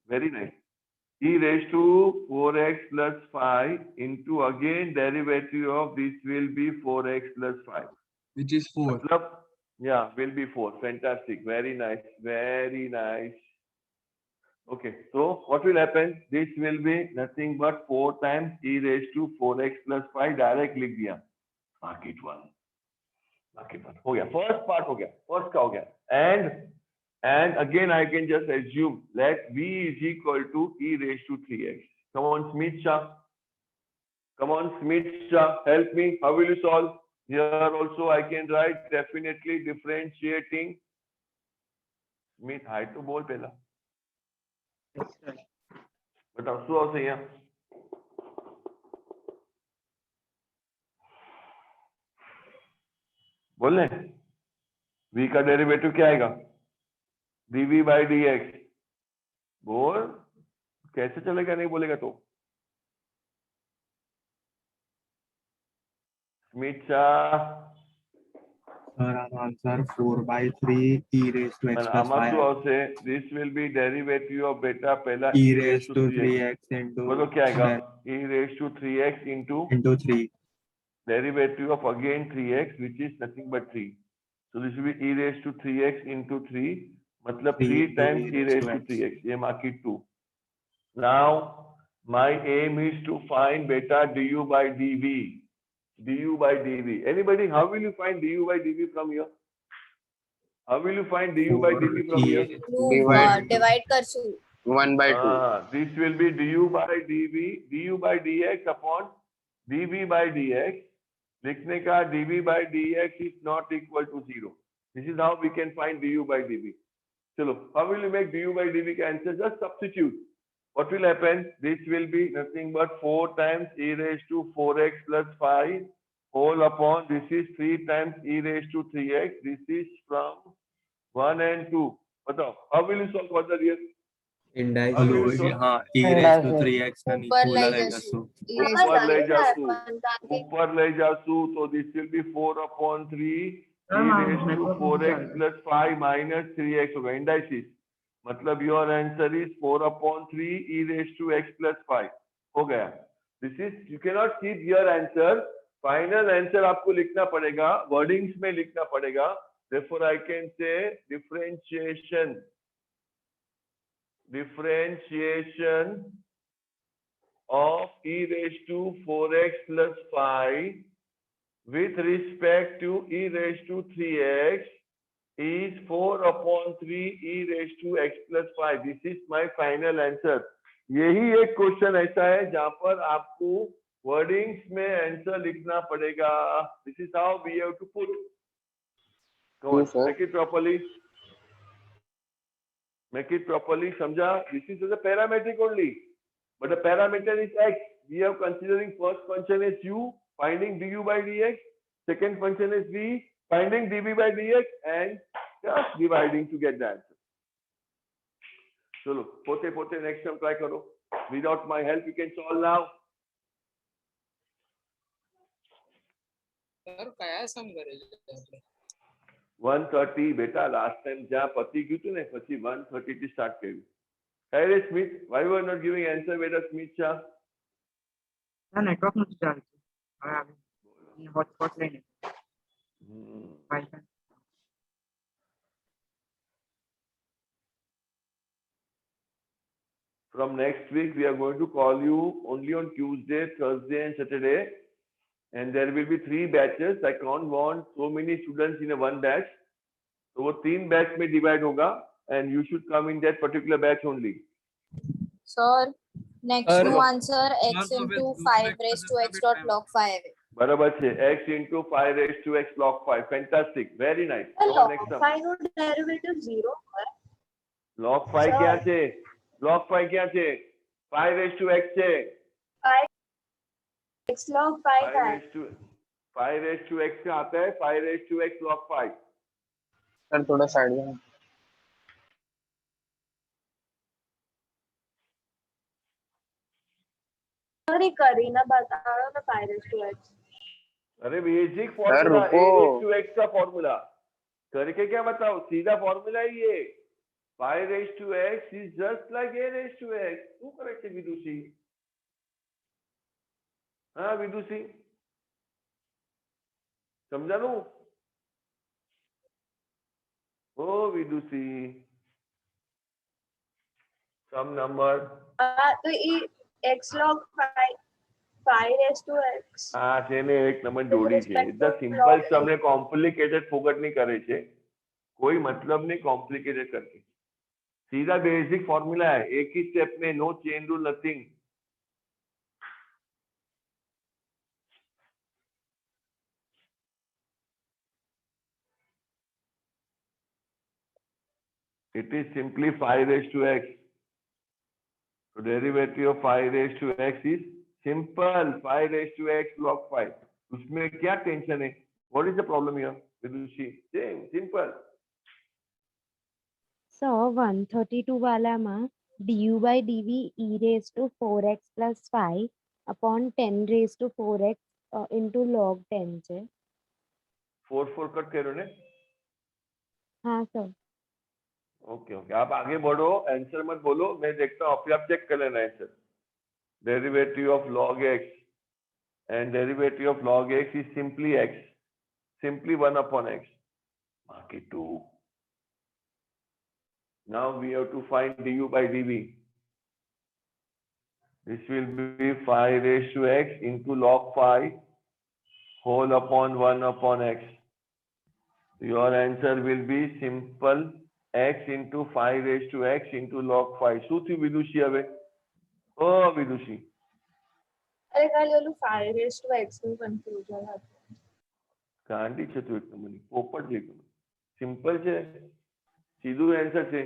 Very nice. E raised to 4x plus 5 into again derivative of this will be 4x plus 5. Which is 4. Matlab, yeah, will be 4. Fantastic. Very nice. Very nice. Okay. So what will happen? This will be nothing but 4 times e raised to 4x plus 5. Direct लिख दिया. Mark it 1. Mark it 1. हो गया. First part हो गया. First का हो गया. And again, I can just assume let v is equal to e raised to 3x. Come on, Smith Shah. Come on, Smith Shah. Help me. How will you solve? Here also, I can write definitely differentiating. Smith, hi to bol pehla. बताओ શું આવશે અહીંયા? बोल ले. v का derivative क्या आएगा? dv by dx. बोल कैसे चलेगा? नहीं बोलेगा तो Smit Shah. Sir, our answer 4 by 3 e raised to x plus આમાં 5. શું આવશે? this will be derivative of beta पहला e raised to 3x into बोलो क्या आएगा? e raised to 3x into 3. derivative of again 3x which is nothing but 3. So this will be e raised to 3x into 3. मतलब 3 times e raised to 3x. ये mark it 2. Now my aim is to find beta du by dv. Du by dv. Anybody? How will you find du by dv from here? How will you find du by dv from here? Divide करशु 1 by 2. This will be du by dv, du by dx upon dv by dx. लिखने का dv by dx is not equal to 0. This is how we can find du by dv. चलो, how will you make du by dv का answer? Just substitute. What will happen? This will be nothing but 4 times e raised to 4x plus 5 whole upon this is 3 times e raised to 3x. This is from 1 and 2. बताओ, how will you solve further here? Indices. हाँ, e raised to 3x का नीचे ऊपर ले वाला रहेगा जासु सो. ऊपर ले जासु. ऊपर ले जासु. तो this will be 4 upon 3 e raised to 4x plus 5 minus 3x होगा. Indices. मतलब your answer is 4 upon 3 e raised to x plus 5. हो गया. This is you cannot keep your answer. Final answer आपको लिखना पड़ेगा. Wordings में लिखना पड़ेगा. Therefore I can say differentiation of e raised to 4x plus 5 with respect to e raised to 3x is 4 upon 3 e raised to x plus 5. This is my final answer. यही एक question ऐसा है जहां पर आपको wordings में answer लिखना पड़ेगा. This is how we have to put. Come on, make it properly. Make it properly. समझा? This is the parametric only. But the parameter is x. We are considering first function is u, finding du by dx. Second function is v, finding dv by dx, and just dividing to get the answer. चलो, पोते next time try करो. Without my help, you can solve now. Sir કયા સમ કરેલું આપણે? 130 બેટા last time જ્યાં પતી ગયું હતું ને પછી 130 થી સ્ટાર્ટ કર્યું. Hey Smith, why you are not giving answer whether Smith Shah? ના નેટવર્ક નથી ચાલતું. હવે આવી હોટસ્પોટ લઈને. From next week we are going to call you only on Tuesday, Thursday and Saturday. And there will be 3 batches. I can't want so many students in a one batch. So वो 3 batch में divide होगा and you should come in that particular batch only. Sir, next to answer x into 5 raised to x dot log 5. બરાબર છે. x into 5 raised to x log 5. Fantastic. Very nice. log Next 5 no derivative 0 હોય. log 5 क्या છે? log 5 क्या છે? 5 raised to x છે. x log 5 5 raised to x का आता है 5 raised to x log 5. Sir थोड़ा साइड में. सॉरी करीना बताओ ना 5 raised to x. अरे basic formula a raised to x का फॉर्मूला करके क्या बताओ? सीधा फॉर्मूला ही है. 5 raised to x is just like a raised to x. શું કરે છે વિદુષી? હા વિદુષી સમજાનું? ઓ વિદુષી સમ નંબર तो ये x log 5 raised to x. આ છે ને એક નંબર જોડી છે. ધ સિમ્પલ સમ ને કોમ્પ્લિકેટેડ ફોગટ નહીં કરે છે, कोई मतलब नहीं कॉम्प्लिकेटेड करके, सीधा बेसिक फॉर्मूला है, एक ही स्टेप में, no chain rule nothing. It is simply 5 raised to x. So derivative of 5 raised to x is simple 5 raised to x log 5. उसमें क्या टेंशन है? What is the problem here? Vidushi, same, simple. So 132 वाला में du by dv e raised to 4x plus 5 upon 10 raised to 4x into log 10 છે. 4 cut करो ने. हाँ sir. Okay okay, आप आगे बढ़ो, आंसर मत बोलो, मैं देखता हूँ, अपने आप चेक कर लेना answer. Derivative of log x and derivative of log x is simply 1 upon x. Mark it 2. Now we have to find du by dv. This will be 5 raised to x into log 5 whole upon 1 upon x. Your answer will be simple x into 5 raised to x into log 5. શું થયું વિદુષી હવે? ઓ વિદુષી अरे खाली ओलू 5 raised to x નું confusion હતું. ગાંડી છે તું એક નંબરની, પોપટ છે. સિમ્પલ છે, સીધું આન્સર છે.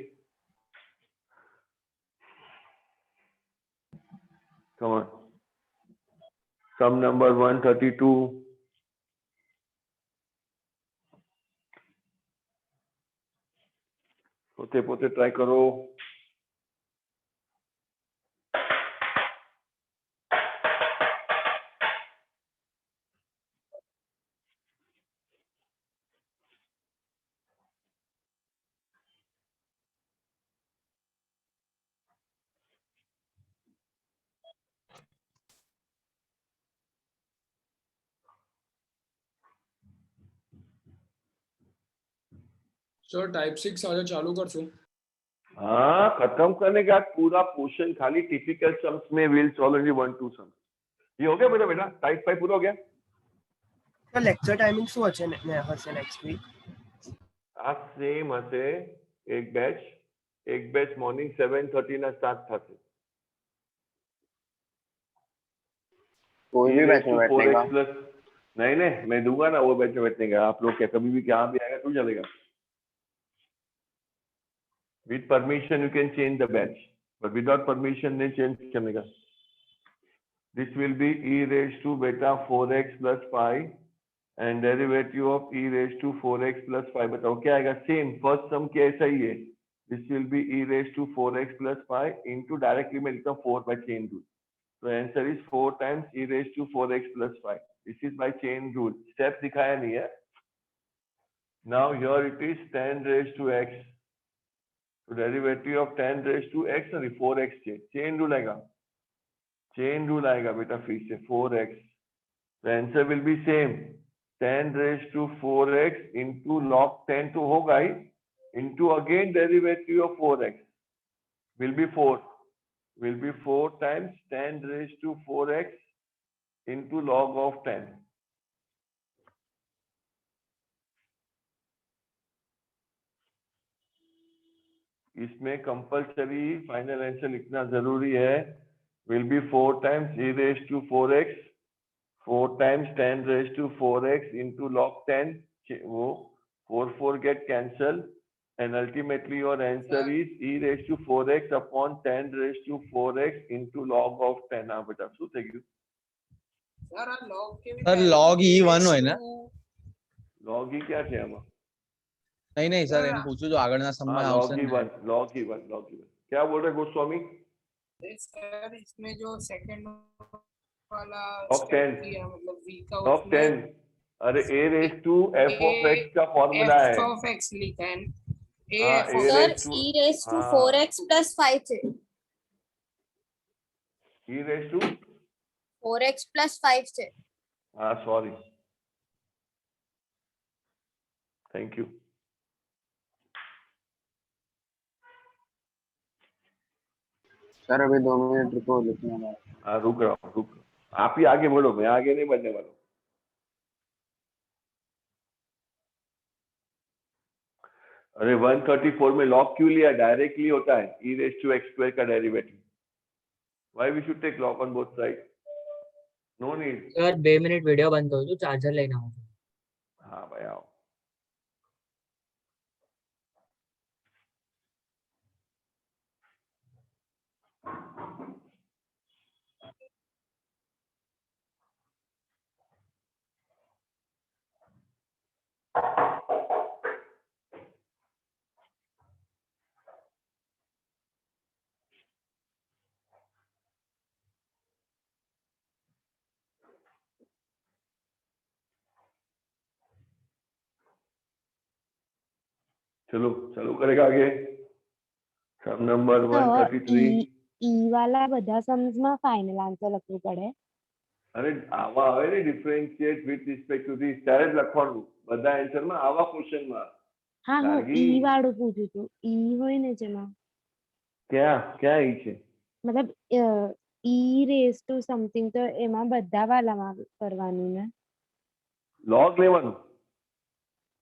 Come on. Sum number 132. પોતે ટ્રાય કરો. सर टाइप 6 आज चालू करશું. हाँ, खत्म करने के बाद पूरा पोर्शन खाली टिपिकल सम्स में विल सॉल्व ओनली 1 2 सम्स. ये हो गया बेटा टाइप 5 पूरा हो गया. તો લેક્ચર ટાઈમિંગ શું હશે હશે નેક્સ્ટ વીક? આ સેમ હશે. એક બેચ મોર્નિંગ 7:30 ના સ્ટાર્ટ થશે. कोई भी बैच में बैठने का? प्लस नहीं, मैं दूंगा ना वो बैच में बैठने का. आप लोग क्या कभी भी कहाँ भी आएगा तो चलेगा. With permission you can change the batch, but without permission नहीं change करने का. This will be e raised to beta 4x plus 5 and derivative of e raised to 4x plus 5. बताओ क्या आएगा? सेम फर्स्ट सम के ऐसा ही है. This will be e raised to 4x plus 5 into directly मैं लिखता हूँ 4 by chain rule. So answer is 4 times e raised to 4x plus 5. This is by chain rule. Step दिखाया नहीं है. Now here it is 10 raised to x. So derivative of 10 raised to x sorry 4x है. Chain rule आएगा बेटा फिर से 4x. The answer will be same 10 raised to 4x into log 10 तो होगा ही into again derivative of 4x will be 4 times 10 raised to 4x into log of 10. इसमें compulsory final answer लिखना जरूरी है. Will be 4 times e raised to 4x 4 times 10 raised to 4x into log 10. वो 4 get cancelled and ultimately your answer is e raised to 4x upon 10 raised to 4x into log of 10. हाँ बेटा શું થઈ ગયું? Sir आ log के भी sir log e1 હોય ને? log e क्या છે આમાં? नहीं सर એમ પૂછું જો આગળના સમય આવશે ને. log e1 क्या बोल रहे गोस्वामी? सर इसमें जो सेकंड वाला Log 10. किया मतलब v का log 10 अरे a raised to f of x का फॉर्मूला है. f of x लिखा है हाँ, a sir raised to e raised to हाँ, 4x plus 5 છે e raised to 4x plus 5 છે हाँ sorry, thank you. सर अभी 2 मिनट रुको, लिखना है। हाँ रुक रहा हूँ, आप ही आगे बढ़ो, मैं आगे नहीं बढ़ने वाला हूँ। अरे 134 में लॉग क्यों लिया? डायरेक्टली होता है e raised to x square का derivative. Why we should take log on both sides? No need. Sir 2 minute video બંધ કરું છું, ચાર્જર લઈને આવું છું. हाँ भाई आओ. चलो चालू करेगा आगे. सम नंबर તો 133. ઈ વાળા બધા sums માં final answer લખવું પડે. અરે આવા આવે ને differentiate with respect to this ત્યારે જ લખવાનું બધા આન્સર માં આવા ક્વેશ્ચન માં. હા હું લાગી. ઈ વાળું પૂછું છું. ઈ હોય ને જેમાં क्या क्या ई છે? મતલબ e raised to something તો એમાં બધા વાળામાં કરવાનું ને. log લેવાનું.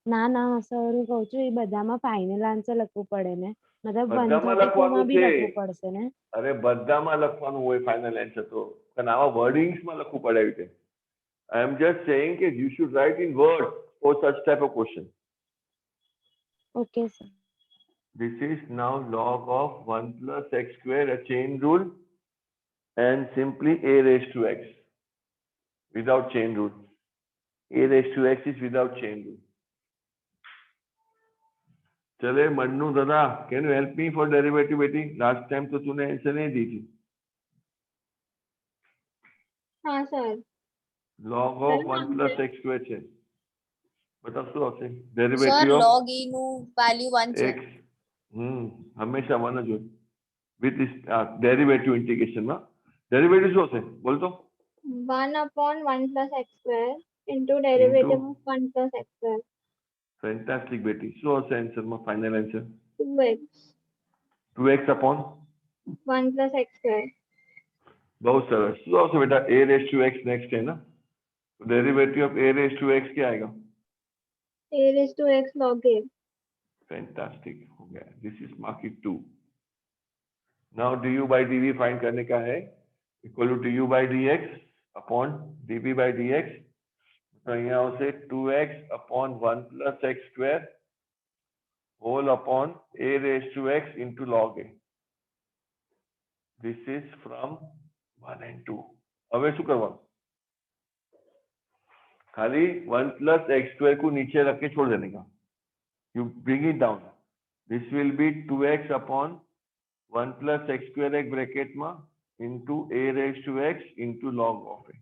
ના ના સર હું કહું છું એ બધામાં ફાઇનલ આન્સર લખવું પડે ને. મતલબ બધામાં 134 લખવાનું માં બી છે. લખવું પડશે ને. અરે બધામાં લખવાનું હોય ફાઇનલ આન્સર તો અને આવા વર્ડિંગ્સ માં લખવું પડે આવી રીતે. I am just saying that you should write in words for such type of question. Okay sir. This is now log of 1 plus x square, a chain rule, and simply a raised to x without chain rule. A raised to x is without chain rule. चले मन्नू दादा, can you help me for derivative बेटी? Last time तो तूने answer नहीं दी थी. હા sir Log of 1 plus x square છે. बताओ શું આવશે? Sir Derivative of log e નું વેલ્યુ 1 છે x. હંમેશા 1 જ હોય. With this derivative integration માં derivative શું હશે? બોલ તો. 1 upon 1 plus x square into derivative of 1 plus x square Fantastic બેટી. શું હશે આન્સર માં final answer? 2x 2x upon 1 plus x square बहुत सरस. શું આવશે બેટા? a raised to x next है ना. Derivative of a raised to x क्या आएगा? a raised to x log a fantastic हो गया. This is mark it 2. Now du by dv find करने का है. Equal to du by dx upon dv by dx. तो यहाँ से 2x upon 1 plus x square whole upon a raised to x into log a. This is from 1 and 2. હવે શું કરવાનું? खाली 1 plus x square को नीचे रख के छोड़ देने का. You bring it down. This will be 2x upon 1 plus x square एक ब्रैकेट में into a raised to x into log of a.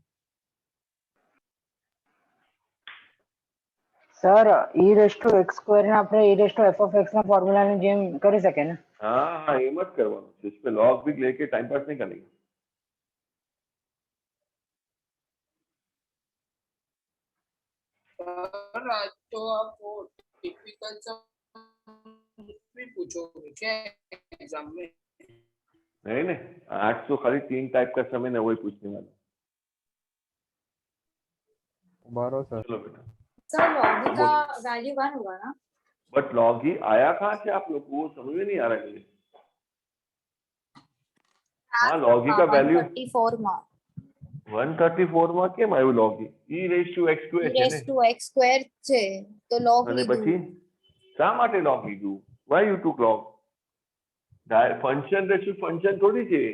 Sir e raised to x square ને આપણે e raised to f of x ના ફોર્મ્યુલાની જેમ કરી શકે ને. हाँ ये मत करवाना. इस पे log भी लेके टाइम पास नहीं करेंगे. सर आज तो आप वो टिपिकल सा भी पूछोगे क्या एग्जाम में? नहीं नहीं, आज तो खाली 3 टाइप का समय है, वही पूछने वाला. બરો સર. चलो बेटा. सर log का वैल्यू 1 होगा ना बट लॉग ही आया कहाँ से आप लोग को? वो समझ में नहीं आ रहा है मुझे. हाँ लॉग ही का वैल्यू 134 માં 134 માં કેમ આવ્યું log he? e raised to x square e છે raised ને. to x square છે તો log અને લીધું પછી શા માટે log લીધું? why you took log? Function ratio function थोड़ी थी.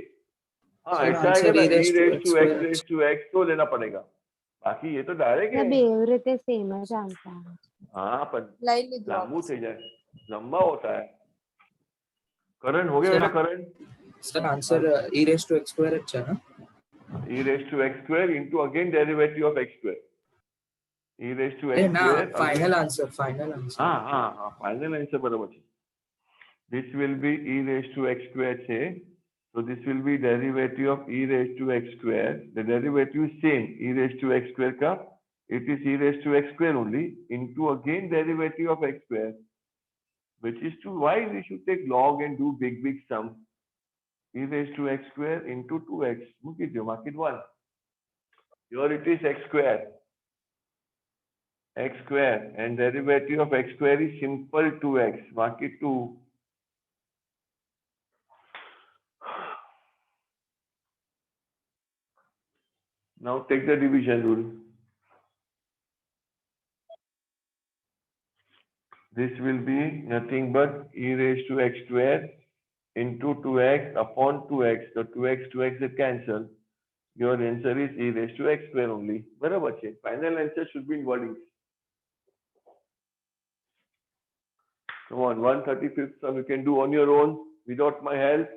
हाँ Sir, ऐसा है answer कि e raised to x x square. raised to x तो लेना पड़ेगा. बाकी ये तो डायरेक्ट એટલે है. બે રીતે સેમ જ આન્સર આવે છે. हाँ पर લઈ લીધું लांबू આપણે. થઈ જાય, लंबा होता है. करण हो गया Sir, बेटा Karan? Sir answer e raised to x square अच्छा ना? e raised to x square into again derivative of x square. e raised to A x ना square. फाइनल आंसर हाँ हाँ हाँ फाइनल आंसर बराबर છે. this will be e raised to x square say. So this will be derivative of e raised to x square. The derivative is same, e raised to x square ka. It is e raised to x square only into again derivative of x square, which is to why we should take log and do big sum. E raised to x square into 2x. Look at you, mark it 1. Here it is x square. X square and derivative of x square is simple 2x. Mark it 2. Now take the division rule. This will be nothing but e raised to x square into 2x upon 2x. So 2x will cancel. Your answer is e raised to x square only. बराबर છે. Final answer should be in wordings. Come on, 135th sum you can do on your own without my help.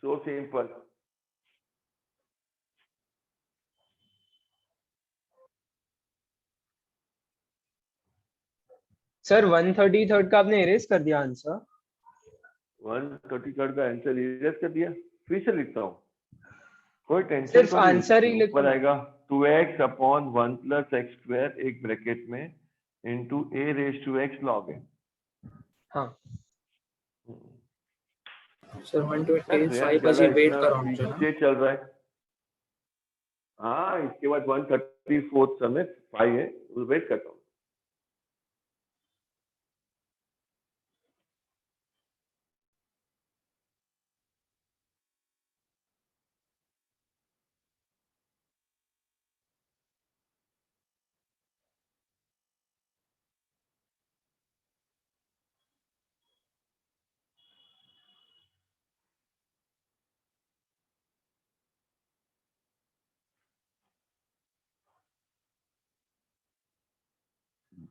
So simple. Sir 133 का आपने erase कर दिया answer 133 का answer erase कर दिया. फिर से लिखता हूँ. कोई टेंशन सिर्फ तो नहीं. आंसर ही लिखो. ऊपर आएगा 2x upon 1 plus x square एक ब्रैकेट में into a raise to x log है. हाँ सर 125 बजे वेट करो मुझे चल रहा है. हाँ इसके बाद 134 समय 5 है, वेट करता हूँ.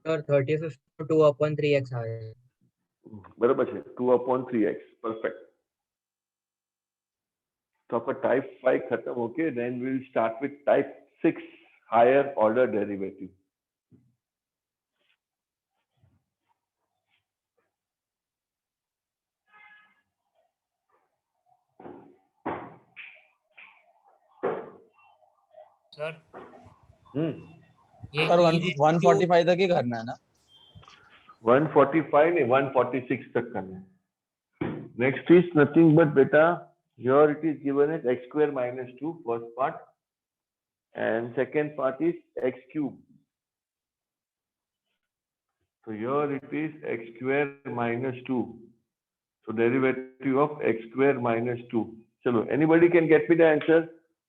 सर 35 to 2/3x आएगा. बराबर है 2/3x. परफेक्ट. तो आपका टाइप 5 खत्म होके then will start with type 6 higher order derivative. Sir sir 145 तक ही करना है ना. 145 नहीं 146 तक करना है. नेक्स्ट इज नथिंग बट बेटा here it is given as x square minus 2 first part and second part is x cube. So here it is x square minus 2. So derivative of x square minus 2. Chalo, anybody can get me the answer?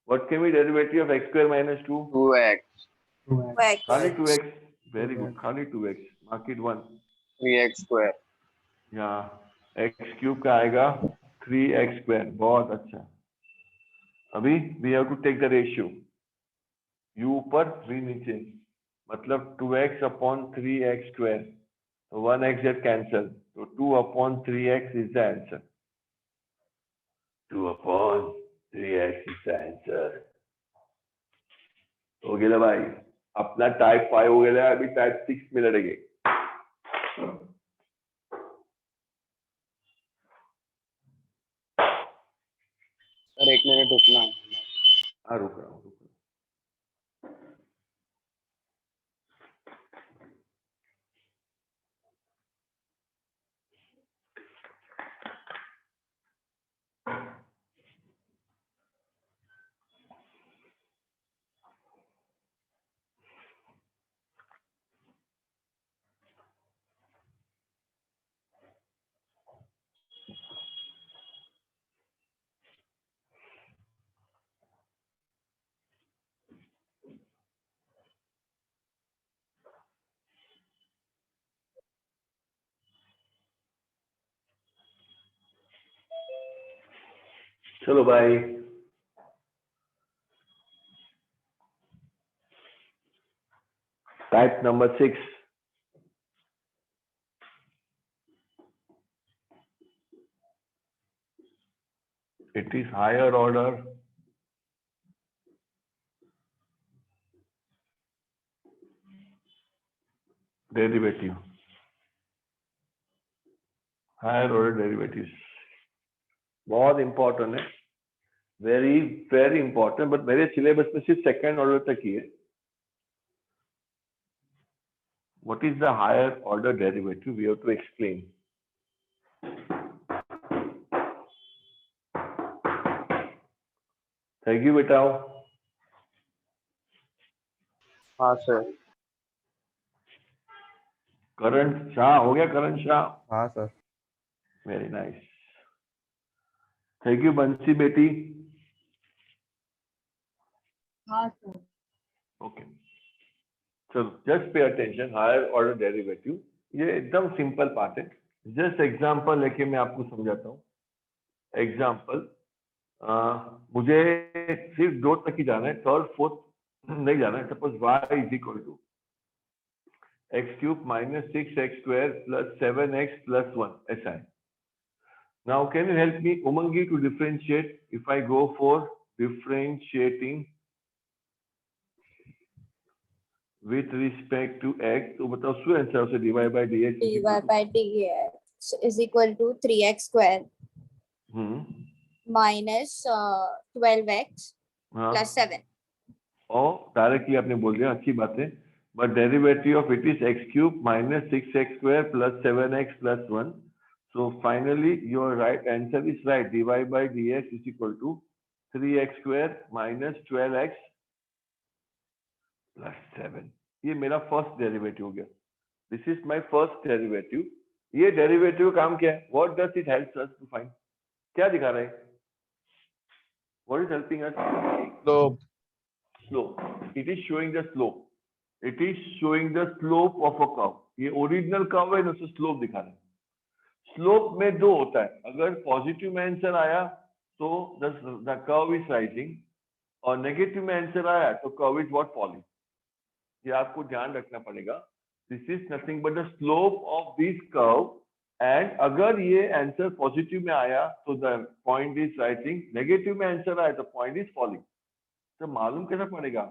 What can be derivative of x square minus 2? 2x. Khali 2x. Very good. Khali 2x. Mark it 1. 3x square. Yeah. x cube का आएगा 3x square. बहुत अच्छा. अभी we have to take the ratio. u ऊपर 3 नीचे. मतलब 2x upon 3x square. So 1x get cancelled. So 2 upon 3x is the answer. 2 upon 3x is the answer. हो गया भाई. अपना टाइप 5 हो गया. अभी टाइप 6 में लड़ेंगे. सर 1 मिनट रुकना. हाँ रुक रहा हूँ. चलो भाई. Type number 6. It is higher order. Derivative. Higher order derivatives बहुत इंपॉर्टेंट है, वेरी वेरी इंपॉर्टेंट, बट मेरे सिलेबस में सिर्फ सेकंड ऑर्डर तक ही है. What is the higher order derivative? We have to explain. Thank you, beta. हाँ sir. Karan Shah हो गया? Karan Shah. हाँ sir. Very nice. Thank you, Bansi बेटी. हाँ sir. Okay. So just pay attention. Higher order derivative. ये एकदम simple part है. Just example लेके मैं आपको समझाता हूँ. Example. मुझे सिर्फ 2 तक ही जाना है, थर्ड फोर्थ नहीं जाना है. Suppose y is equal to x cube minus 6x square plus 7x plus 1 ऐसा है. Now can you help me Umangi to differentiate? If I go for differentiating with respect to x, तो बताओ શું answer આવશે? dy by dx dy by dx is equal to 3x square minus 12x हाँ plus 7. और directly आपने बोल दिया, अच्छी बात है. But derivative of it is x cube minus 6x square plus 7x plus 1. So finally your right answer is right. dy by dx is equal to 3x square minus 12x plus 7. ये मेरा first derivative हो गया. This is my first derivative. ये derivative का काम क्या है? What does it helps us to find? क्या दिखा रहा है? What is helping us? तो Slope. It is showing the slope. It is showing the slope of a curve. ये ओरिजिनल कर्व है, उससे स्लोप दिखा रहा है. स्लोप में 2 होता है. अगर पॉजिटिव में आंसर आया तो द कर्व इज राइजिंग, और नेगेटिव में आंसर आया तो कर्व इज व्हाट? फॉलिंग. ये आपको ध्यान रखना पड़ेगा. This is nothing but the slope of this curve. And अगर ये आंसर पॉजिटिव में आया तो the point is rising, negative में आंसर आया तो पॉइंट इज फॉलिंग. तो मालूम कैसे पड़ेगा?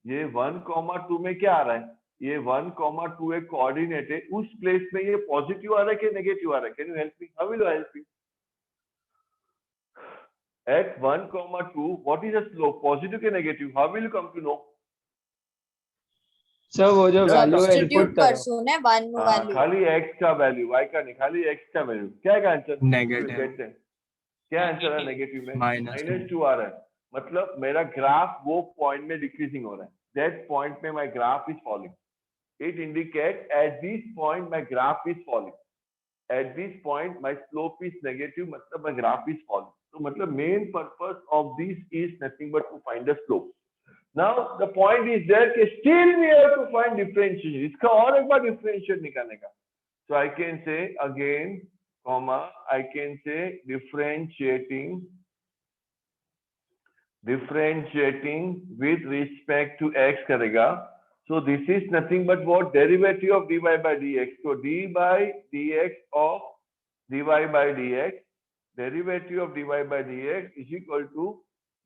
ये 1,2 में क्या आ रहा है? ये 1,2 एक कोऑर्डिनेट है. उस प्लेस में ये पॉजिटिव आ रहा है कि नेगेटिव आ रहा है? Can you help me? How will you help me? At 1,2 what is the slope? Positive के negative? How will you come to know? Sir वो जो वैल्यू है Substitute इनपुट करो. करसू ने 1 નું value. खाली x का वैल्यू, y का नहीं, खाली x का वैल्यू. क्या है आंसर? Negative. क्या आंसर है नेगेटिव में? -2. -2 आ रहा है. मतलब मेरा ग्राफ वो पॉइंट में डिक्रीजिंग हो रहा है. दैट पॉइंट में my graph is falling. It indicate at this point my graph is falling. At this point my slope is negative, मतलब माय ग्राफ इज फॉलिंग. तो मतलब main purpose of this is nothing but to find the slope. Now the point is there कि still we have to find differentiation. इसका और एक बार differentiate निकालने का. So I can say again comma, I can say differentiating with respect to x करेगा. So this is nothing but what? Derivative of dy by dx. So d by dx of dy by dx, derivative of dy by dx is equal to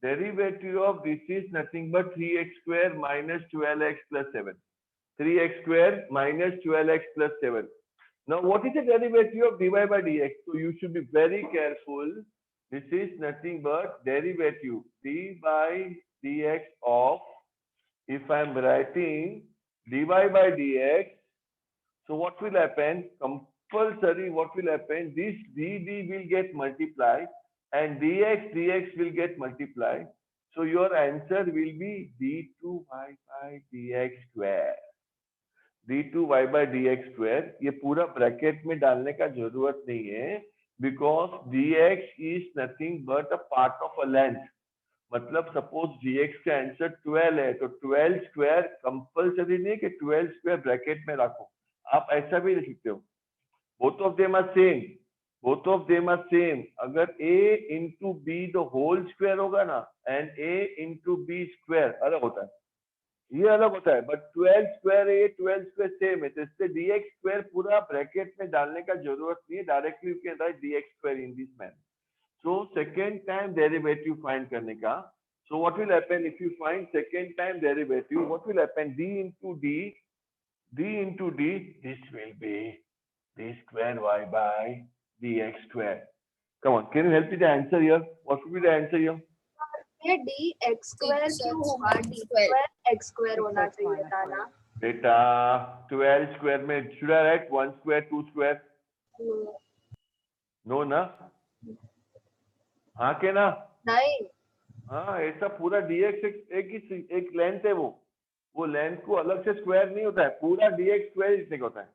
derivative of this is nothing but 3x square minus 12x plus 7. 3x square minus 12x plus 7. Now, what is the derivative of dy by dx? So you should be very careful. This is nothing but derivative d by dx of, if I am writing dy by dx, so what will happen? Compulsory, what will happen? This dd will get multiplied and dx will get multiplied. So your answer will be d2y by dx square. d2y by dx square. ये पूरा bracket में डालने का जरूरत नहीं है, because dx is nothing but a part of a length. मतलब suppose dx का आंसर 12 है तो 12 स्क्वायर कंपल्सरी नहीं कि 12 स्क्वायर ब्रैकेट में रखो. आप ऐसा भी लिख सकते हो. Both of them are same. Both of them are same. अगर a into b the whole square होगा ना, and a into b square अलग होता है, ये अलग होता है. बट 12 स्क्वायर है, 12 स्क्वायर सेम है, तो इससे dx स्क्वायर पूरा ब्रैकेट में डालने का जरूरत नहीं है. Directly you can write dx square in this manner. So second time derivative find करने का. So what will happen if you find second time derivative? What will happen? d into d, this will be d square y by dx square. Come on, can you help me the answer here? What would be the answer here? ये dx square क्यों होगा? d square x square होना चाहिए था ना? Beta 12 square में should I write 1 square 2 square? No ना? हाँ के ना? नहीं, हाँ ऐसा पूरा dx एक लेंथ है वो लेंथ को अलग से स्क्वायर नहीं होता है, पूरा dx स्क्वायर इतने का होता है.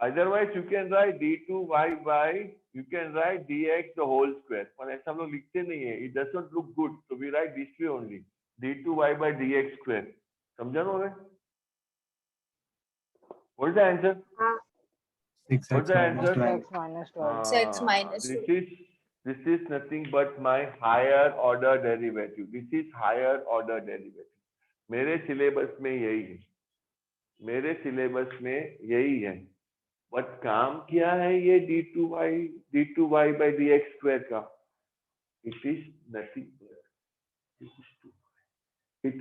Otherwise you can write d2y by you can write dx the whole square. पर ऐसा हम लोग लिखते नहीं है. It does not look good, so we write this way only. d2y by dx square. समझा ना हमें? What is the answer? 6x What's the minus answer? 12. 6x minus 12. This is nothing but my higher order derivative. This is higher order derivative. मेरे syllabus में यही है. मेरे syllabus में यही है. बट काम क्या है ये d2y by dx square का? It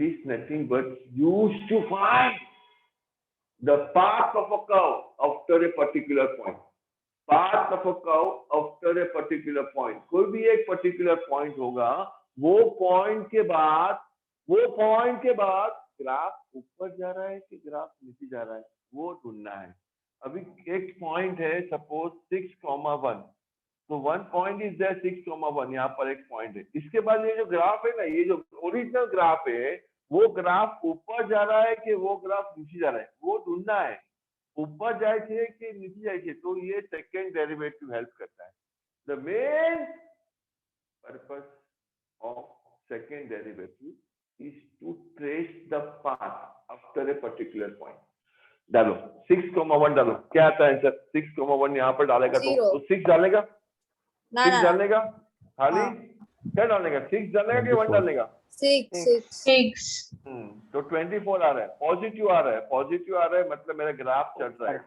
is nothing but used to find the path of a curve after a particular point. Path of a curve after a particular point. कोई भी एक particular point होगा, वो point के बाद graph ऊपर जा रहा है कि ग्राफ नीचे जा रहा है, वो ढूंढना है. अभी एक पॉइंट है सपोज 6,1, तो वन पॉइंट इज देयर 6,1, यहाँ पर एक पॉइंट है. इसके बाद ये जो ग्राफ है ना, ये जो ओरिजिनल ग्राफ है, वो ग्राफ ऊपर जा रहा है कि वो ग्राफ नीचे जा रहा है, वो ढूंढना है. ऊपर जाए थे कि नीचे जाए थे, तो ये सेकेंड डेरिवेटिव हेल्प करता है. The main purpose of second derivative is to trace the path after a particular point. डालो 6,1 डालो, क्या आता है आंसर? 6,1 यहाँ पर डालेगा तो 6 डालेगा, ना 6 ना डालेगा खाली. क्या डालेगा? 6 डालेगा कि 1 डालेगा? 6 तो 24 आ रहा है, पॉजिटिव आ रहा है, मतलब मेरा ग्राफ चढ़ रहा है.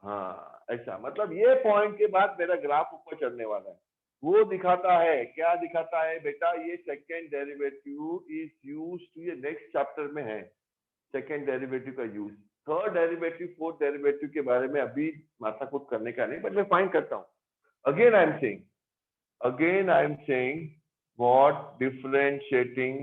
हाँ ऐसा, मतलब ये पॉइंट के बाद मेरा ग्राफ ऊपर चढ़ने वाला है. वो दिखाता है, क्या दिखाता है बेटा? ये second derivative is used to, ये नेक्स्ट चैप्टर में है सेकेंड डेरिवेटिव का use. Third derivative fourth derivative के बारे में अभी माथाकूट करने का नहीं, बट मैं फाइंड करता हूँ. Again I am saying what differentiating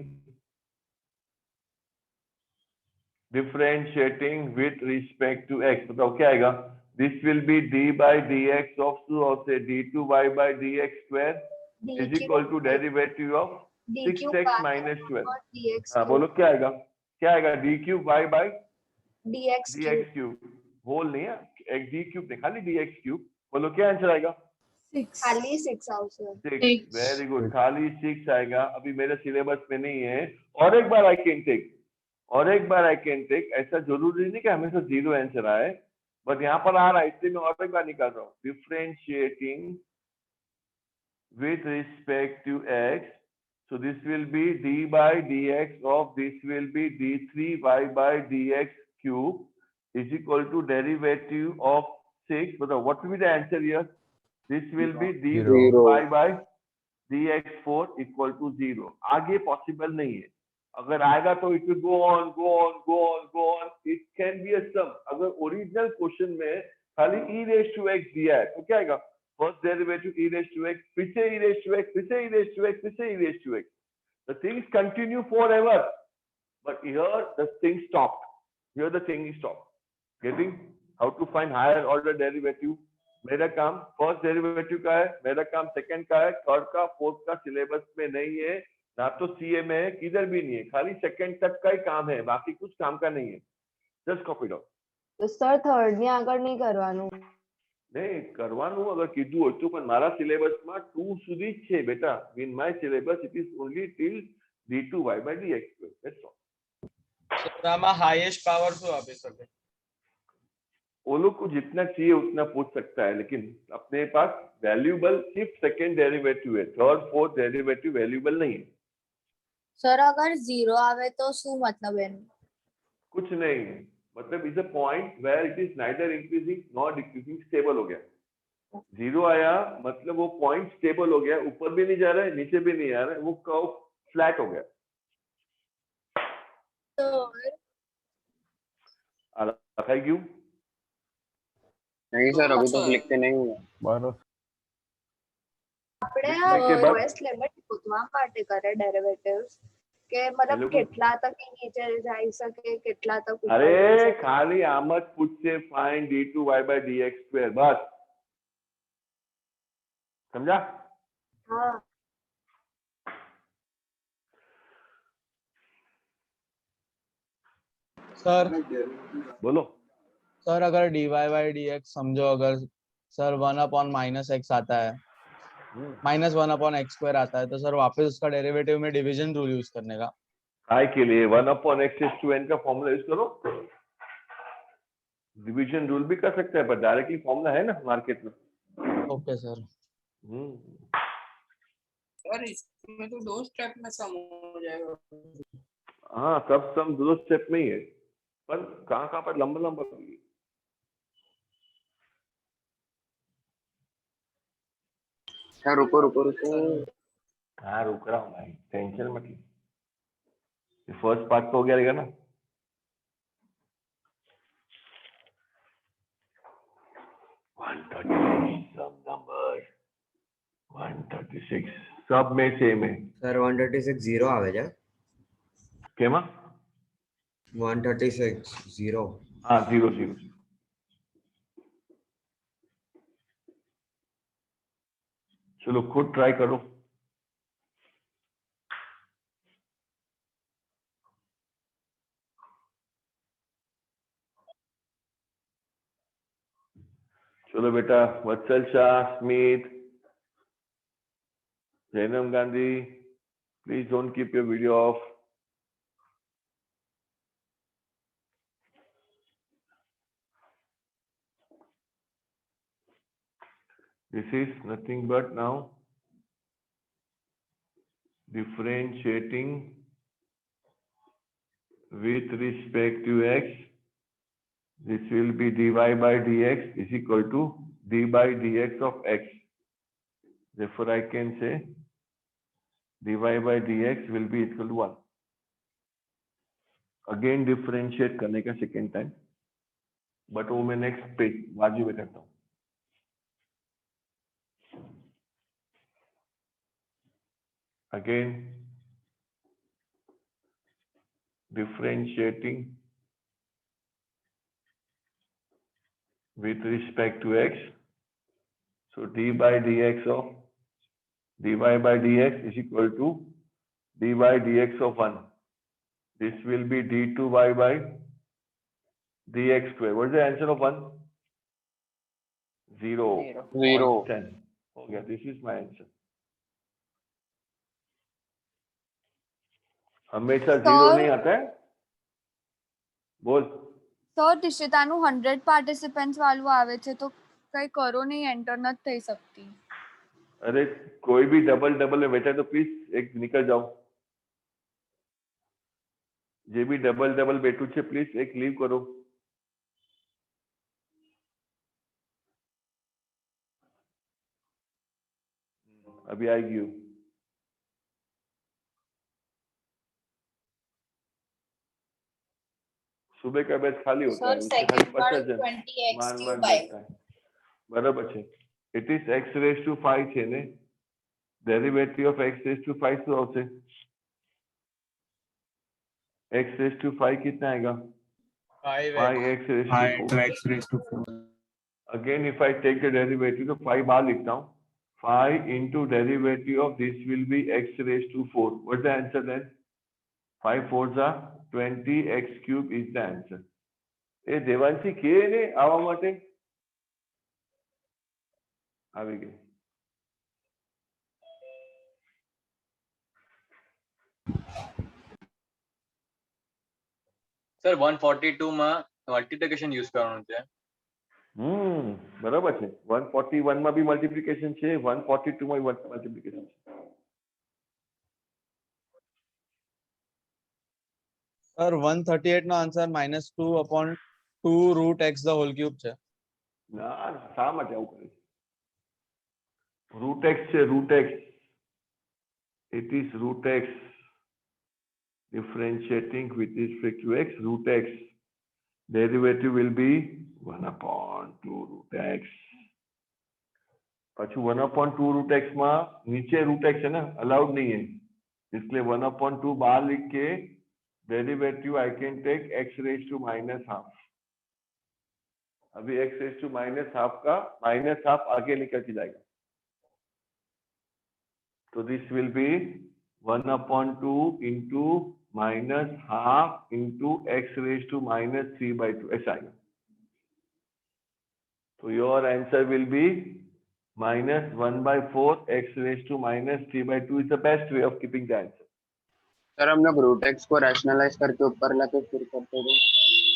with respect to x. बताओ क्या आएगा? This will be d by dx of say d2y by dx square is equal to derivative of 6x minus 12. हाँ बोलो क्या आएगा? d cube y by dx cube. Whole नहीं है, एक d cube नहीं, खाली dx cube. बोलो क्या आंसर आएगा? 6. खाली 6 आंसर. 6. वेरी गुड, खाली 6 आएगा. अभी मेरे सिलेबस में नहीं है. और एक बार आई कैन टेक. ऐसा जरूरी नहीं कि हमेशा 0 आंसर आए, बट यहाँ पर आ रहा है, इसलिए मैं और एक बार निकाल रहा हूँ. Differentiating with respect to x, so this will be d by dx of this will be d3y by dx cube is equal to derivative of 6. बताओ what will be the answer here? This will be d3y by dx4 equal to 0. आगे possible नहीं है. अगर आएगा तो it will go on. It can be a sum. अगर original question में खाली e रेज टू x दिया है तो क्या आएगा? First derivative e raise to x, फिर से e रेज टू x, फिर से e रेज टू x, फिर से e raise to x. The things continue forever, but here the thing stop. Getting how to find higher order derivative? मेरा काम first derivative का है, मेरा काम सेकंड का है, थर्ड का फोर्थ का सिलेबस में नहीं है, ना तो सीए में है, किधर भी नहीं है. खाली सेकंड तक का ही काम है, बाकी कुछ काम का नहीं है. Just copy down. તો સર થર્ડ ની આગળ નહીં કરવાનું. नहीं करवाનું अगर कीधું હોય તો, પણ મારા સિલેબસમાં 2 સુધી જ છે બેટા. In my syllabus it is only till d2y by dx. That's all. Sir આમાં હાઈએસ્ટ પાવર શું આપી શકે? वो लोग को जितना चाहिए उतना पूछ सकता है, लेकिन अपने पास वैल्यूएबल सिर्फ सेकंड डेरिवेटिव है, थर्ड फोर्थ डेरिवेटिव वैल्यूएबल नहीं है. सर अगर 0 आवे तो શું मतलब है? कुछ नहीं है, मतलब is a point where it is neither increasing nor decreasing, stable हो गया. 0 आया मतलब वो पॉइंट स्टेबल हो गया, ऊपर भी नहीं जा रहा है, नीचे भी नहीं आ रहा है, वो कर्व फ्लैट हो गया. तो थैंक यू. नहीं सर अभी तो अच्छा। लिखते नहीं हुआ। આપણે એટલે કે બાદ- લોએસ્ટ લિમિટ શોધવા માટે કરે ડેરિવેટિવ્સ કે મતલબ લોકો- કેટલા તક ઈ નીચે જઈ શકે કેટલા તક ઉપર અરે જઈ શકે ખાલી આમ જ પૂછશે find d2y by dx square બસ સમજા હા सर બોલો सर अगर dy बाई dx समझो, अगर सर 1/-x आता है, -1/x² आता है, तो सर वापस उसका डेरिवेटिव में डिवीजन रूल यूज करने का। काय के लिए 1/x(n) का फॉर्मूला यूज करो डिवीजन रूल भी कर सकते हैं पर डायरेक्टली फॉर्मूला है ना मार्केट में ओके सर। सर इसमें तो 2 स्टेप में सम हो जाएगा। हाँ सब सम 2 स्टेप में ही है पर कहाँ पर लंबा लंबा सर रुको रुको रुको। हाँ रुक रहा हूँ भाई टेंशन मत ली फर्स्ट पार्ट तो हो गया रहेगा ना सब नंबर 136 सब में सेम है सर 136 0 આવે છે કેમાં 136 0 हाँ 0 चलो खुद ट्राई करो चलो बेटा Vatsal Shah Smit Jainam Gandhi please don't keep your video off this is nothing but now differentiating with respect to x. This will be dy by dx is equal to d by dx of x. Therefore, I can say dy by dx will be equal to 1. Again differentiate करने का second time. But वो मैं next page बाजू में करता हूँ. Again differentiating with respect to x. So d by dx of dy by dx is equal to d by dx of 1. This will be d2y by dx square. What is the answer of 1? 0. 0 10. Okay, this is my answer. हमेशा 0 नहीं आता है बोल sir દિશિતાનું 100 participants વાળું આવે છે તો કઈ કરો નહીં એન્ટર નથી થઈ શકતી अरे कोई भी डबल डबल में बैठा है तो प्लीज एक निकल जाओ जे भी डबल डबल बैठू છે प्लीज एक लीव करो अभी आएगी हूँ सुबह का बैच खाली होता है સર उसमें खाली સેકન્ડ વાળું 50 जन 20x मान ક્યુબ मान બાય बैठता है बराबर છે it is x raise to 5 છે ને derivative of x raise to 5 શું આવશે x रेज टू 5 कितना आएगा 5x raise to 4 5x raised to 4 again if I take the derivative तो 5 बाहर लिखता हूँ 5 into derivative of this will be x raised to 4 what's the answer then 5 4s are 20 x cube is the answer એ દેવાંશી કે ને આવા માટે આવી ગઈ સર 142 માં મલ્ટિપ્લિકેશન યુઝ કરવાનું છે બરાબર છે 141 માં બી મલ્ટિપ્લિકેશન છે 142 માં મલ્ટિપ્લિકેશન છે सर 138 નો answer -2/2 root x the whole cube છે ના શા માટે આવું કરે છે રૂટ x છે root x it is root x differentiating with respect to x root x derivative will be 1/2 root x. पाछू 1/2 रूट एक्स में नीचे रूट एक्स है ना, अलाउड नहीं है, इसलिए 1/2 बाहर लिख के derivative I can take x raise to -12. अभी x रेज टू -12 का -12 आगे निकल के जाएगा, तो this will be 1/2 into -12 into x raise to -3/2 ऐसा आएगा. तो your answer will be -1/4 x raised to -3/2 is the best way of keeping the answer. Sir हम लोग रूट एक्स को रैशनलाइज करके ऊपर लाके फिर करते थे.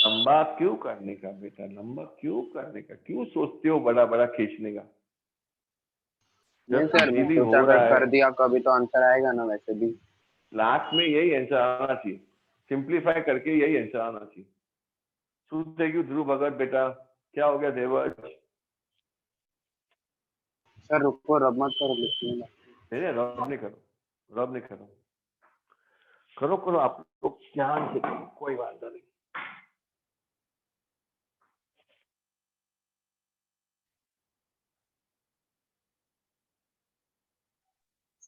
लंबा क्यों करने का बेटा, लंबा क्यों करने का, क्यों सोचते हो बड़ा बड़ा खींचने का? नहीं जब सर, easily सोचा हो रहा अगर है, कर दिया कभी तो आंसर आएगा ना. वैसे भी लास्ट में यही आंसर आना चाहिए, सिंप्लीफाई करके यही आंसर आना चाहिए. थैंक यू ध्रुव भगत बेटा. क्या हो गया देवर्ष? सर रुको, रब मत करो, लिखने में. नहीं रब नहीं करो, रब नहीं करो, करो करो आप लोग ध्यान से करो, कोई बात नहीं.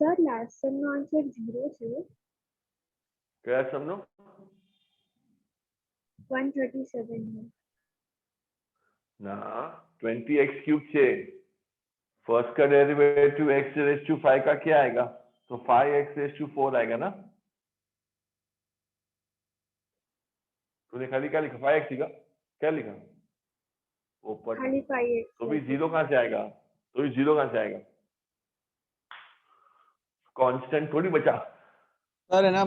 સર લાસ્ટ સેમનો આન્સર 0 છે. क्या समझो? 137 है. ना 20x क्यूब से फर्स्ट का डेरिवेटिव x रेज टू 5 का क्या आएगा? तो 5x रेज टू 4 आएगा ना. तूने खाली क्या लिखा? 5x लिखा, क्या लिखा ऊपर? खाली 5x. तो भी जीरो कहाँ से आएगा? तो भी जीरो कहाँ से आएगा? कांस्टेंट थोड़ी बचा. સર એના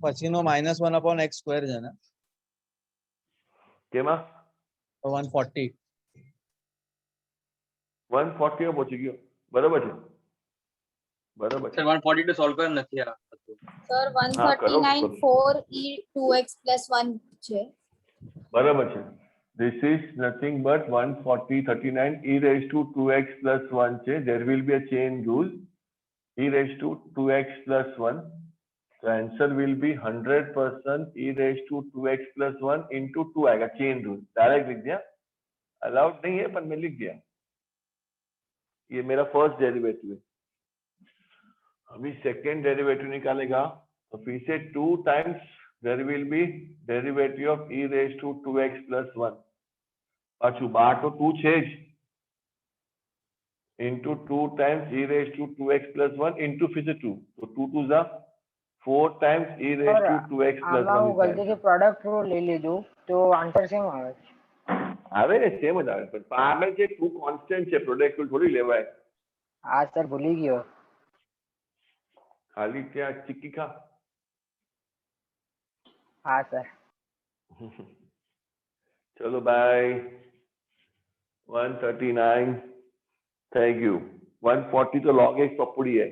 પછીનો -1/x² છે ને, કેમાં તો 140. 140 માં પહોંચી ગયો, બરાબર છે, બરાબર છે. સર 142 સોલ્વ कर નથી આ હતું. સર હા, કરો, 139 કરો. 4 e 2x plus 1 છે. બરાબર છે. This is nothing but 140 39 e raised to 2x plus 1 છે. There will be a chain rule, e raised to 2x plus 1. The answer will be 100% e raised to 2x plus 1 into 2 आएगा. Chain rule direct लिख दिया, allowed नहीं है पर मैं लिख दिया. ये मेरा फर्स्ट डेरिवेटिव है. अभी सेकेंड डेरिवेटिव निकालेगा तो फिर से 2 times there will be derivative of e raised to 2x plus 1. पाछू बाहर तो 2 છે જ, into 2 times e raised to 2x plus 1 into फिर से 2, तो 2 2 जा 4 times e raised to 2x plus 1 આમાં હું is ગલતી કે પ્રોડક્ટ રૂલ લઈ લીધું તો આન્સર સેમ આવે છે. આવે ને સેમ જ આવે, પણ આગળ જે 2 કોન્સ્ટન્ટ છે પ્રોડક્ટ રૂલ થોડી લેવાય. હા સર ભૂલી ગયો. ખાલી ત્યાં ચીક્કી ખા. હા સર. चलो बाय. 139 thank you. 140 तो log x पपड़ी है.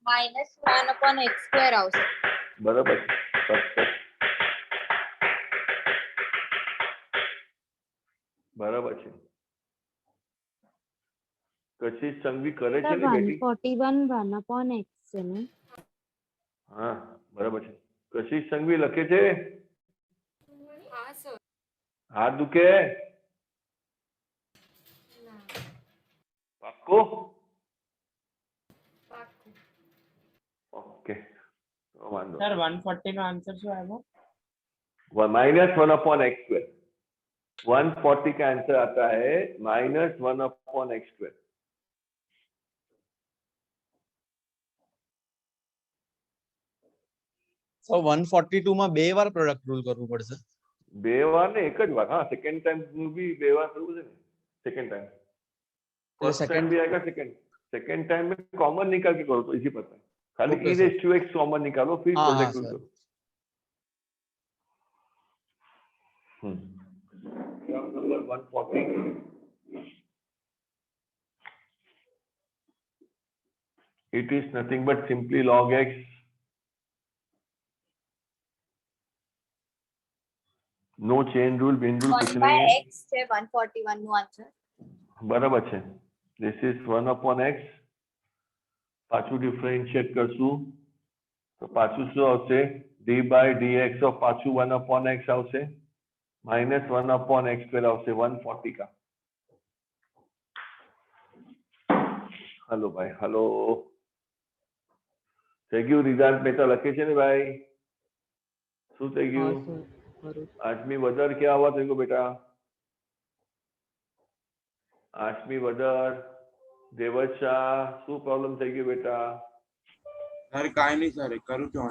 -1/x² આવશે. बराबर. बराबर છે. કશી સંગવી કરે છે સર ને બેટી? 141 1/x છે ને. હા બરાબર છે. કશી સંગવી લખે છે? હા સર. હાથ દુખે? પાક્કો? ओके, तो मान लो સર 140 નો આન્સર શું આવ્યો? -1/x². 140 का आंसर आता है -1/x². તો 142 માં બે વાર પ્રોડક્ટ રૂલ કરવું પડશે. બે વાર ને એક જ વાર. हाँ सेकंड टाइम भी બે વાર કરવું છે ને. सेकंड टाइम फर्स्ट टाइम भी आएगा. सेकंड टाइम में कॉमन निकाल के करो तो इजी पड़ता है. खाली Okay, e sir. raised to x common निकालो फिर हाँ, प्रोडक्ट हाँ, रूल sir. करो. Sum number 140. It is nothing but simply log x. No chain rule, chain rule कुछ नहीं है. 1/x છે 141 નું આન્સર. बराबर છે. This is 1/x. પાછું ડિફરન્શિએટ કરશું તો પાછું શું આવશે? ડી બાય dx ઓફ પાછું 1/x આવશે માઇનસ 1/x² આવશે 140 का हेलो भाई हेलो થઈ ગયું રિઝલ્ટ બેટા લખે છે ને ભાઈ શું થઈ हाँ ગયું सर करो आठवीं वदर क्या हुआ तेरे को बेटा आठवीं वदर देवज शाह શું પ્રોબ્લેમ થઈ ગયો બેટા सर काय नहीं सर करू क्यों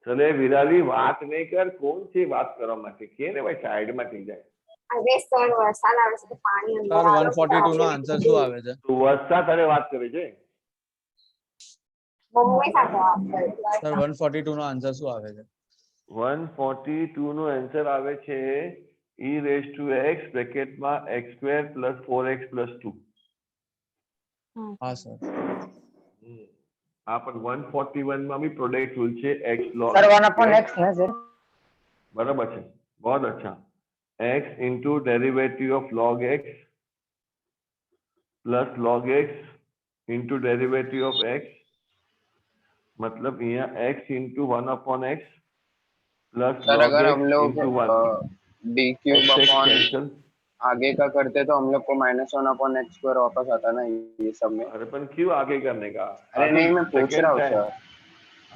चले विराली વાત નહીં કર કોણ છે વાત કરવા માટે કે ને ભાઈ સાઈડ માં થઈ જાય અરે સર વરસાદ આવે છે તો પાણી અંદર સર આવે છે. 142 નો આન્સર શું આવે છે તું વર્ષા તારે વાત કરે છે મમ્મી સાથે વાત કરી. સર 142 નો આન્સર શું આવે છે 142 નો આન્સર આવે છે e raised to x બ્રેકેટમાં x² + 4x + 2 હા સર આ પણ 141 માં भी પ્રોડક્ટ રૂલ છે x log सर 1/x है सर बराबर है बहुत अच्छा x into derivative of log x plus log x into derivative of x मतलब यहाँ x into 1/x plus sir log अगर x हम लोग into 1 D cube x upon cancel आगे का करते तो हम लोग को -1/x² वापस आता ना ये सब में अरे पर क्यों आगे करने का अरे नहीं मैं पूछ रहा हूँ सर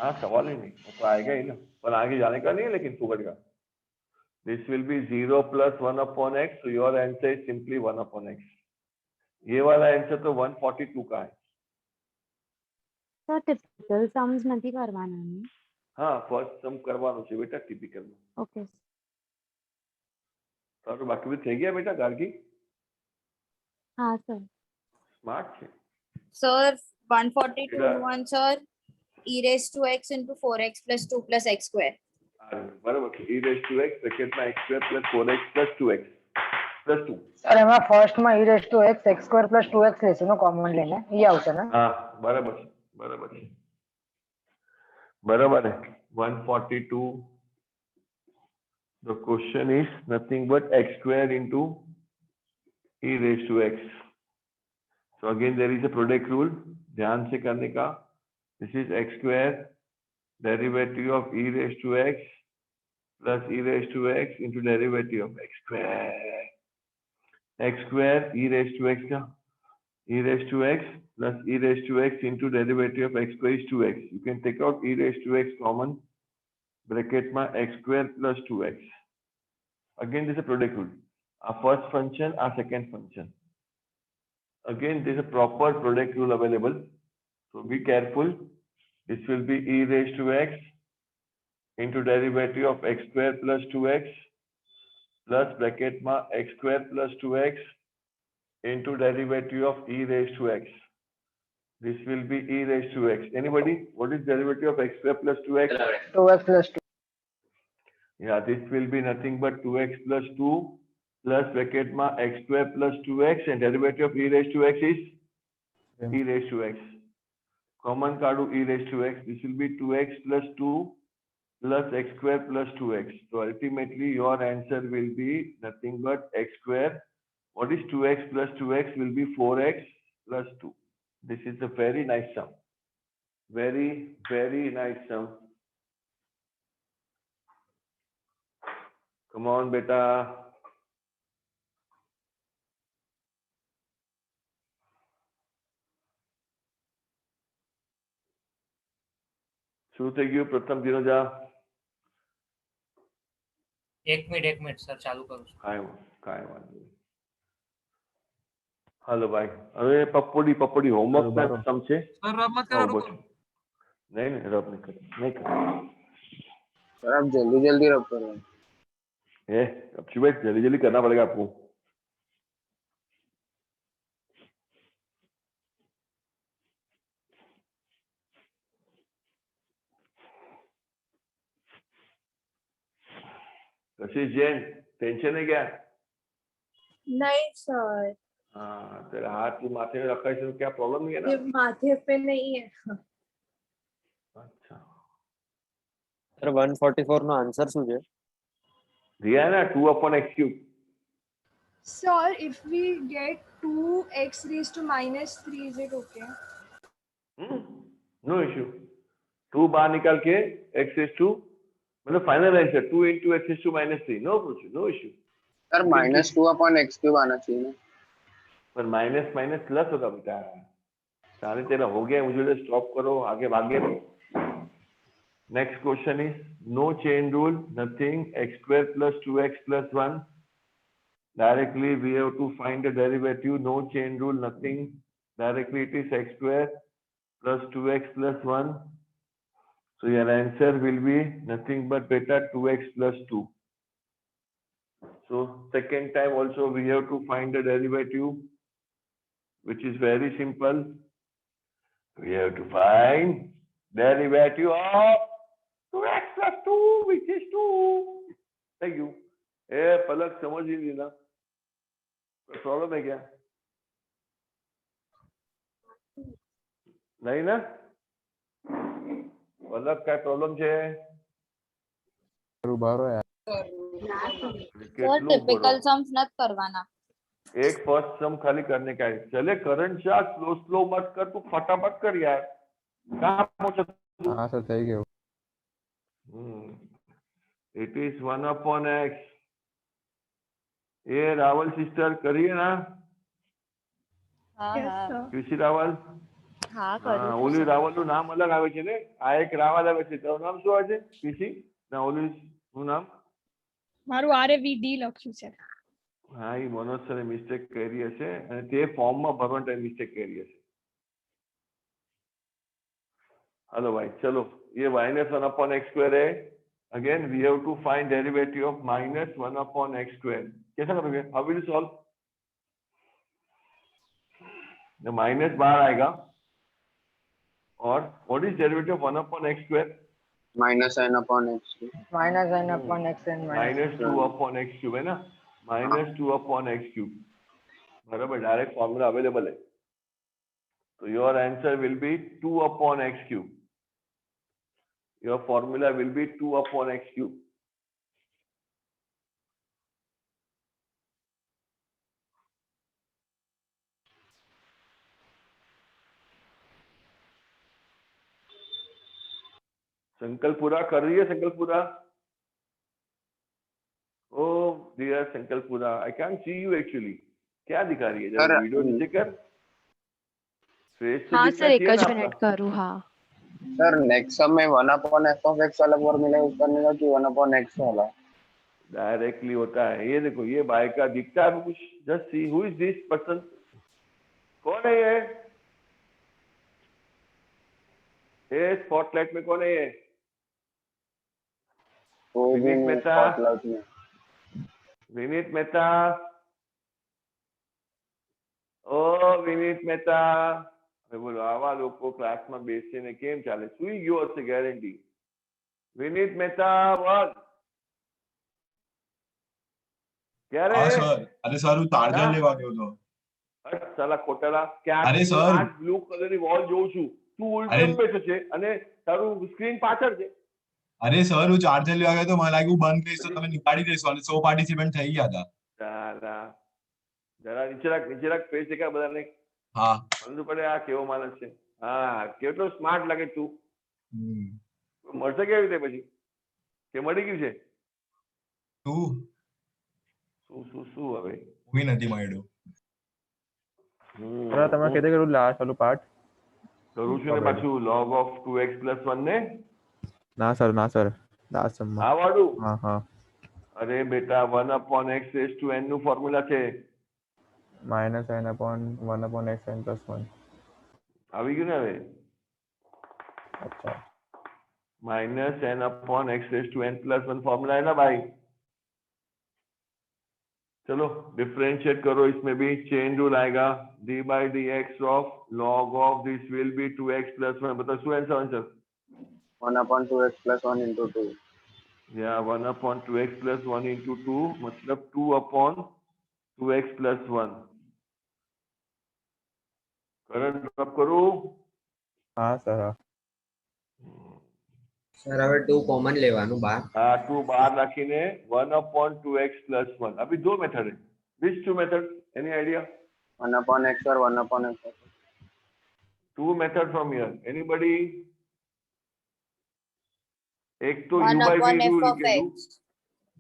हाँ सवाल ही नहीं वो तो आएगा ही ना पर आगे जाने का नहीं है लेकिन फुकट का this will B 0 + 1/x so your answer is simply 1/x ये वाला आंसर तो 142 का है સર ટિપિકલ सम्स નથી કરવાના ને हाँ फर्स्ट सम करवानो છે બેટા ટિપિકલ में ઓકે तो बाकी भी થઈ ગયા બેટા ગાર્ગી હા સર સ્માર્ટ છે Sir, 142 Yeah. નું answer e raised to x into 4x plus 2 plus x². બરાબર છે e raised to x બ્રેકેટમાં x² + 4x + 2x + 2 sir એમાં ફર્સ્ટ માં e raised to x x² plus 2x લેશે નો કોમન લઈને એ આવશે ને हाँ बराबर है बराबर है बराबर है 142 the question is nothing but x² into e raised to x so again there is a product rule ध्यान से करने का this is x² derivative of e raised to x plus e raised to x into derivative of x² e raised to x का e raised to x plus e raised to x into derivative of x² is 2x. You can take out e raised to x common bracket ma x² plus 2x. Again, this is a product rule. Our first function, our second function. Again, there is a proper product rule available. So be careful. This will be e raised to x into derivative of x² plus 2x plus bracket ma x² plus 2x into derivative of e raised to x. This will be e raised to x. Anybody? What is derivative of x² plus 2x? 2x plus 2 Yeah, this will be nothing but 2x plus 2 plus bracket ma x² plus 2x and derivative of e raised to x is e raised to x. Common kadu e raised to x. This will be 2x plus 2 plus x² plus 2x. So ultimately your answer will be nothing but x². What is 2x plus 2x will be 4x plus 2. This is a very nice sum. Very, very nice sum. Come on, beta. શું થઈ ગયું પ્રથમ દિનોજા એક minute sir ચાલુ કરું છું કાંઈ વાંધો નહીં હાલો ભાઈ હવે પપ્પોડી હોમવર્ક ના સમ છે સર રબ મત હા, કરો ઉભો છું. નહીં રબ નહીં કરે सर आप जल्दी जल्दी रब करो अब भाई जल्दी जल्दी करना पड़ेगा आपको कशी जैन टेंशन है क्या नहीं सर, हाँ तेरा हाथ तू माथे में रखा है तो क्या प्रॉब्लम नहीं है ये ना माथे पे नहीं है. अच्छा સર 144 નો આન્સર શું છે दिया है ना 2/x³ Sir, if we get 2x raised to minus 3, is it okay? No issue 2 बाहर निकाल के x रेज टू मतलब final answer 2 into x raised to minus 3 no issue sir -2/x³ आना चाहिए ना। पर माइनस माइनस प्लस होगा बेटा सारे तेरा हो गया मुझे स्टॉप करो आगे भागे next question is no chain rule nothing x² plus 2x plus 1 directly we have to find the derivative no chain rule nothing directly it is x² plus 2x plus 1 so your answer will be nothing but beta 2x plus 2 so second time also we have to find the derivative which is very simple. We have to find derivative of 2x plus 2, which is 2. Thank you. पलक समझ ही नहीं ना problem है क्या नहीं ना पलक क्या problem છે Sir, typical sums not करवाना. एक फर्स्ट सम खाली करने का है चले करंट जा स्लो स्लो मत कर तू फटाफट कर यार कहाँ पहुंचा तू हाँ सर सही है इट इज 1/x ये रावल सिस्टर करिए ना कृषि रावल હા ઓલી રાવલ નું નામ અલગ આવે છે ને આ એક રાવલ આવે છે તારું નામ શું આવે છે કૃષિ ના ઓલી નું નામ મારું RAVD લખ્યું છે. હા એ મનોજ સરે મિસ્ટેક કરી હશે અને તે ફોર્મમાં ભરવા ટાઈમ મિસ્ટેક કરી હશે हेलो भाई चलो ये -1/x² है again we have to find derivative of -1/x². कैसा करोगे how will you solve the minus बाहर आएगा और what is derivative of 1/x²? -n/x³ -2/x³ है ना -2/x³ बराबर डायरेक्ट फॉर्मूला अवेलेबल है तो your answer will B 2/x³. Your formula will be 2/x³. संकल्प पूरा कर रही है संकल्प पूरा ओ डियर संकल्प पूरा I can see you actually क्या दिखा रही है जरा वीडियो नीचे कर फेस हाँ सर एक ज मिनट करूँ हाँ सर नेक्स्ट सम में 1/f(x) वाला फॉर्मूला यूज करने का कि 1/x वाला डायरेक्टली होता है ये देखो ये बाय का दिखता है कुछ just see who is this person कौन है ये स्पॉटलाइट में कौन है ये विनीत मेहता विनीत मेहता ओ विनीत मेहता बोलो आवा लोग क्लास में बेसीने केम चाले सुई गयो हશે ગેરંટી વિનીત મહેતા બોલ ક્યારે હા સર અરે સર હું ચાર્જર લેવા ગયો હતો હટ સાલા ખોટાલા ક્યાં અરે સર આ બ્લુ કલરની વોલ જોઉં છું તું ઉલટો બેઠો છે અને તારું સ્ક્રીન પાછળ છે અરે સર હું ચાર્જર લેવા ગયો તો મને લાગ્યું બંધ કરીશ તો તમે નીકાળી દેશો અને 100 પાર્ટિસિપન્ટ થઈ ગયા હતા સાલા જરા નીચે રાખ ફેસ દેખા બધાને હા સમજવું પડે આ કેવો માણસ છે હા કેટલો સ્માર્ટ લાગે તું મળશે કેવી રીતે પછી કે મળી ગયું છે તું શું હવે કોઈ નથી મળ્યું તમે કીધું કે લાસ્ટ વાળું પાર્ટ કરું છું ને પાછું log of 2x plus 1 ને ના સર લાસ્ટ સમ આ વાળું હા હા અરે બેટા 1/x raised to n નું ફોર્મ્યુલા છે -n/1/xn + 1 આવી ગયું ને હવે अच्छा -n/x raised to n plus 1 formula है ना भाई चलो डिफरेंशिएट करो इसमें भी चेन रूल आएगा d/dx of log of this will be 2x plus 1 बताओ શું आंसर 1/2x plus 1 into 2 या 1/2x plus 1 into 2 मतलब 2/2x plus 1 करंट ड्रॉप करूं हाँ सर સર હવે 2 કોમન લેવાનું બહાર हाँ 2 बाहर રાખીને 1/2x plus 1 अभी दो मेथड है Which two methods? Any idea? 1/x और 1/x. Two methods from here. Anybody? एक तो 1 u by v upon f rule of can do. x.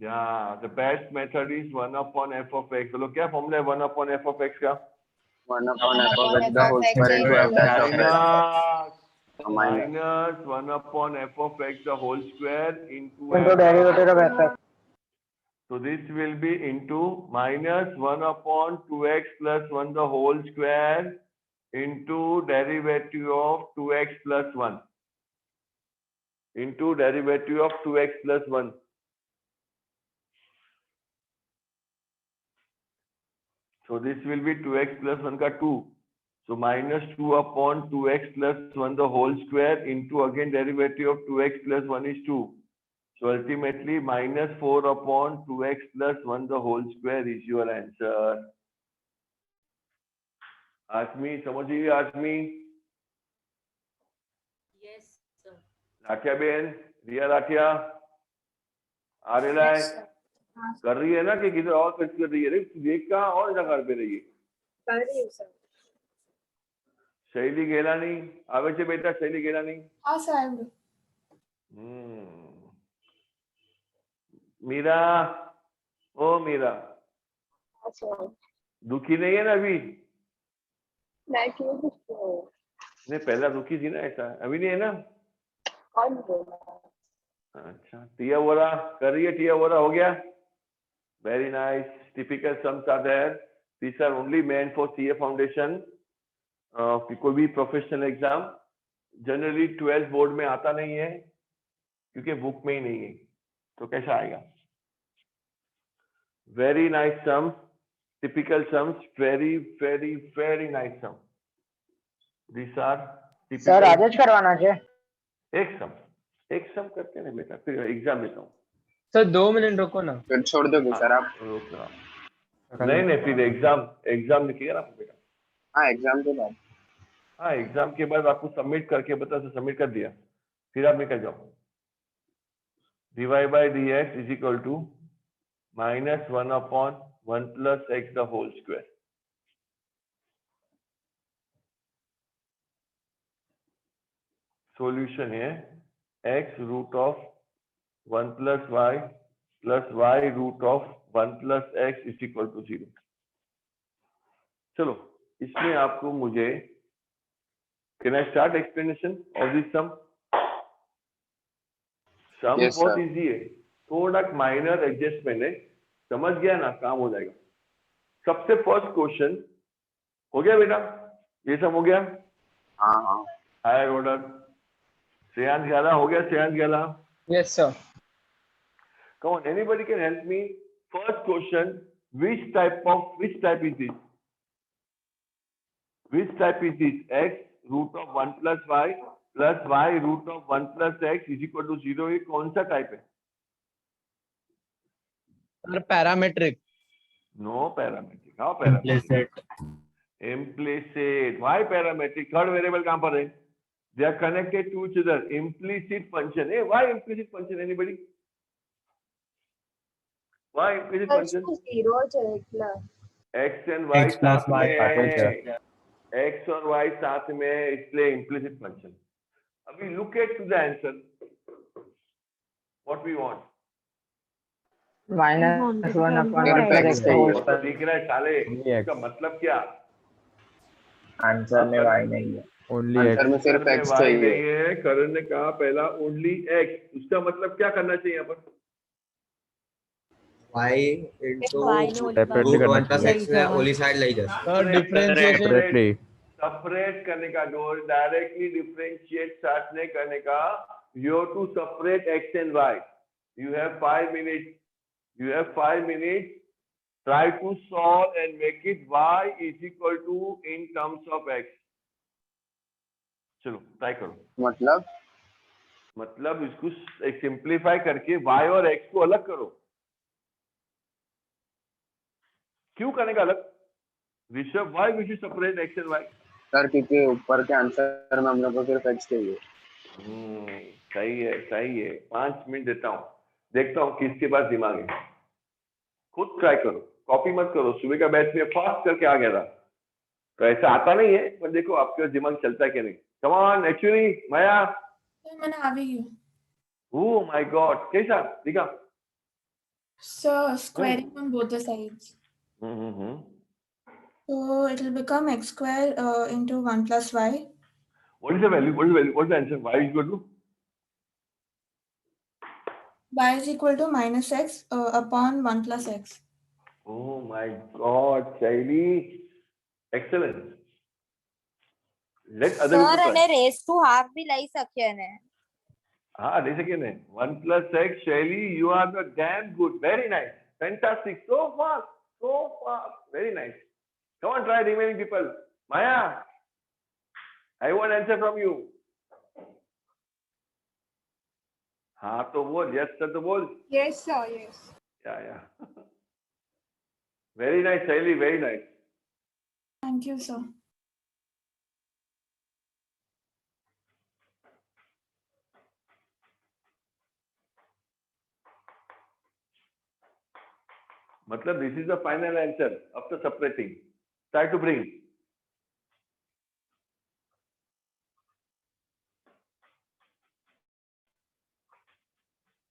Yeah, the best method is 1 upon f of x. चलो क्या formula है 1 upon f of x का? 1/f of x f the of whole x square into f dash of x. Minus 1 upon f of x the whole square into Into derivative of fx. So this will be into minus 1 upon 2x plus 1 the whole square into derivative of 2x plus 1 into derivative of 2x plus 1. So this will be 2x plus 1 ka 2. So minus 2 upon 2x plus 1 the whole square into again derivative of 2x plus 1 is 2. So ultimately minus 4 upon 2x plus 1 the whole square is your answer. आदमी समझिए आदमी. Yes, sir. Rathia Ben, रिया Rathia, आरेला Yes, sir. कर रही है ना कि किधर और कुछ कर रही है? देख कहाँ और जगह पे रही है. कर रही हूँ सर. शैली गेलानी आवे છે बेटा शैली गेलानी. हाँ सर. मीरा, ओ मीरा, दुखी नहीं है ना अभी? मैं क्यों दुखी हूँ? नहीं पहला दुखी थी ना, ऐसा अभी नहीं है ना? कौन बोला? अच्छा, टिया वोरा कर रही है, टिया वोरा हो गया? Very nice. Typical sums are there. These are only meant for CA foundation. कोई भी प्रोफेशनल एग्जाम जनरली 12 बोर्ड में आता नहीं है क्योंकि बुक में ही नहीं है, तो कैसा आएगा? Very nice sum, typical sums, very very very nice sum. This are sir आज ज करवाना है. एक सम करके नहीं बेटा, फिर एग्जाम देता हूँ. सर 2 मिनट रुको ना. फिर छोड़ दोगे सर आप? रोक रहा. नहीं फिर एग्जाम लिखिएगा ना बेटा. हाँ एग्जाम के बाद. हाँ एग्जाम के बाद आपको सबमिट करके बता, सबमिट कर दिया फिर आप निकल जाओ. dy by dx is equal to minus 1 upon 1 plus x the whole square. Solution है x root of 1 plus y root of 1 plus x is equal to 0. चलो इसमें आपको मुझे can I start explanation of this sum? Sum Yes, बहुत sir. Easy है, थोड़ा minor adjustment है, समझ गया ना, काम हो जाएगा. सबसे फर्स्ट क्वेश्चन हो गया बेटा, ये सब हो गया. हाँ हायर ऑर्डर. श्रेयांश ग्याला हो गया? Shreyansh Gala. Yes sir. Come on, anybody can help me. First question, which type is this? Which type is this? X root of 1 plus y root of 1 plus x is equal to 0. ये कौन सा type है? Sir parametric. No parametric. How parametric? Implicit. Implicit. Why parametric? Third variable कहाँ पर है? They are connected to each other. Implicit function. Hey, why implicit function? Anybody? Why implicit function? 0 है. X and y X plus साथ y में साथ है. X और y साथ में है, इसलिए implicit function. अभी look at the answer. What we want? -1 upon 1 X plus x the whole square. दिख रहा है साले, इसका मतलब क्या? आंसर में y नहीं है. आंसर में सिर्फ Answer x में y चाहिए. नहीं है. करण ने कहा पहला only x. उसका मतलब क्या करना चाहिए यहाँ पर? y into Y ने only root करना 1 plus x में ओली साइड ले जा. Sir differentiation. सेपरेट करने का, डायरेक्टली डिफरेंशिएट स्टार्ट नहीं करने का. You have to separate x and y. You have 5 minutes. Try to solve and make it y is equal to in terms of x. चलो try करो. मतलब इसको एक सिंप्लीफाई करके y और x को अलग करो. क्यों करने का अलग? Rishabh, why we should separate x and y? Sir क्योंकि ऊपर के आंसर में हम लोग को सिर्फ x चाहिए. सही है. 5 मिनट देता हूँ, देखता हूँ किसके पास दिमाग है. खुद ट्राई करो. कॉपी मत करो, सुबह का बैच में फास्ट करके आ गया था, तो ऐसा आता नहीं है, पर देखो आपके दिमाग चलता है कि नहीं। कम ऑन एक्चुअली माया, मैंने आ गई हूँ। ओह माय गॉड, कैसा दिखा? So squaring on both the sides. Hmm. So it will become x square into 1 plus y. What is the value? What is the value? What's the answer? Y is equal to? Y is equal to minus x upon 1 plus x. Oh my God, Shaili, excellent. Let other Sir, people અને try. raise to half भी લઈ શકીએ ને. हाँ, दे सके ने. 1 plus x, Shaili, you are the damn good. Very nice. Fantastic. So fast. So fast. Very nice. Come on, try remaining people. Maya, I want answer from you. हाँ तो बोल, yes sir तो बोल. Yes sir, yes. Yeah. Very nice, Shaili, very nice. Thank you sir. मतलब this is the final answer after separating. Try to bring.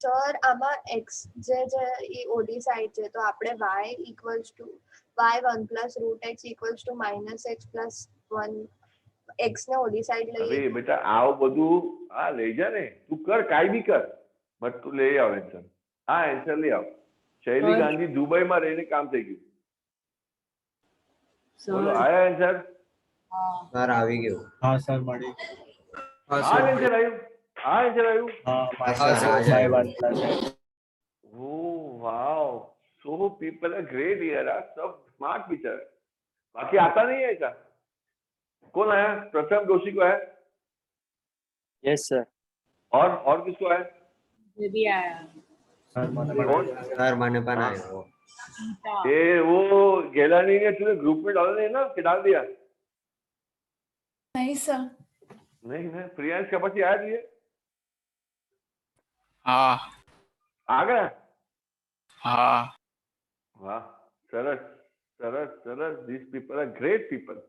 Sir આમાં x જે જે ઈ ઓલી સાઈડ છે તો આપણે y equals to y 1 plus root x equals to minus x plus 1 x ને ઓલી સાઈડ હવે લઈએ. બેટા આવ બધું આ લઈ જા ને, તું કર કાઈ બી કર, બટ તું લઈ આવ એન્સર. આ એન્સર લઈ આવ. શૈલી ગાંધી દુબઈમાં રહીને કામ થઈ ગયું. બોલો આયા એન્સર? સર આવી ગયું. હા સર મળી. હા આ સર. એન્સર આવ્યું? આ એન્સર આવ્યું? હા હા, સર, minus આ y જાય. 1 plus x. Oh wow, so people are great here, सब स्मार्ट टीचर. बाकी आता नहीं है ऐसा? कौन आया? प्रथम जोशी को है? Yes sir. और किसको है? ये भी आया। સર મને कौन? સર મને પણ આવ્યો. ये वो गेलानी ने तुझे ग्रुप में डाला नहीं ना, कि डाल दिया? નહીં સર. नहीं ना, प्रियांश का પછી आया दिए? हाँ आ गया? हाँ वाह, सरस सरस सरस, these people are great people.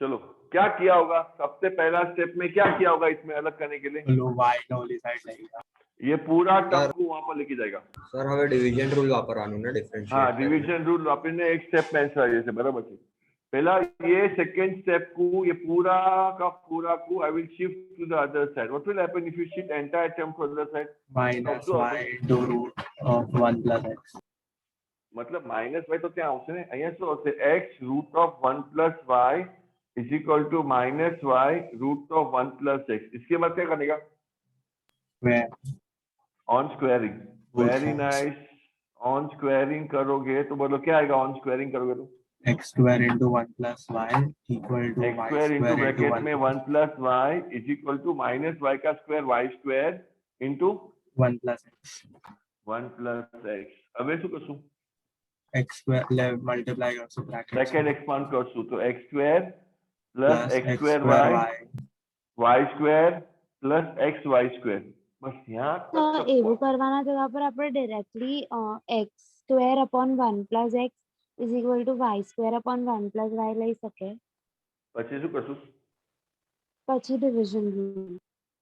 चलो क्या किया होगा? सबसे पहला स्टेप में क्या किया होगा इसमें अलग करने के लिए? પેલું y ને ઓલી સાઈડ લઈ ગયા. ये पूरा टर्म को वहां पर लेके जाएगा. સર હવે ડિવિઝન રૂલ વાપરવાનું ને ડિફરન્શિએટ. हाँ, डिवीजन रूल वापरने एक स्टेप में आंसर आइए से बराबर है. पहला ये सेकंड स्टेप को, ये पूरा का पूरा को I will shift to the other side. What will happen if you shift entire term to other side? minus y into root of 1 plus x. मतलब माइनस वाई तो क्या આવશે ને, અહીંયા શું આવશે? x root of 1 plus y is equal to minus y root of 1 plus x. इसके बाद क्या करेगा? Where on squaring. Very nice. On squaring करोगे तो बोलो क्या आएगा? ऑन स्क्वायरिंग करोगे तो x square into 1 plus y equal to x y square into square into bracket 1 में 1 plus y is equal to minus y का square y square into 1 plus x. 1 plus x. હવે શું કરશું? x square multiply કરશું bracket bracket expand કરશું तो x square plus plus x x square square y y square plus x y square. बस यहाँ तक सबको એવું કરવાના જગા પર આપણે directly x square upon 1 plus x is equal to y square upon 1 plus y લઈ શકે. પછી શું કરશું? પછી ડિવિઝન રૂલ.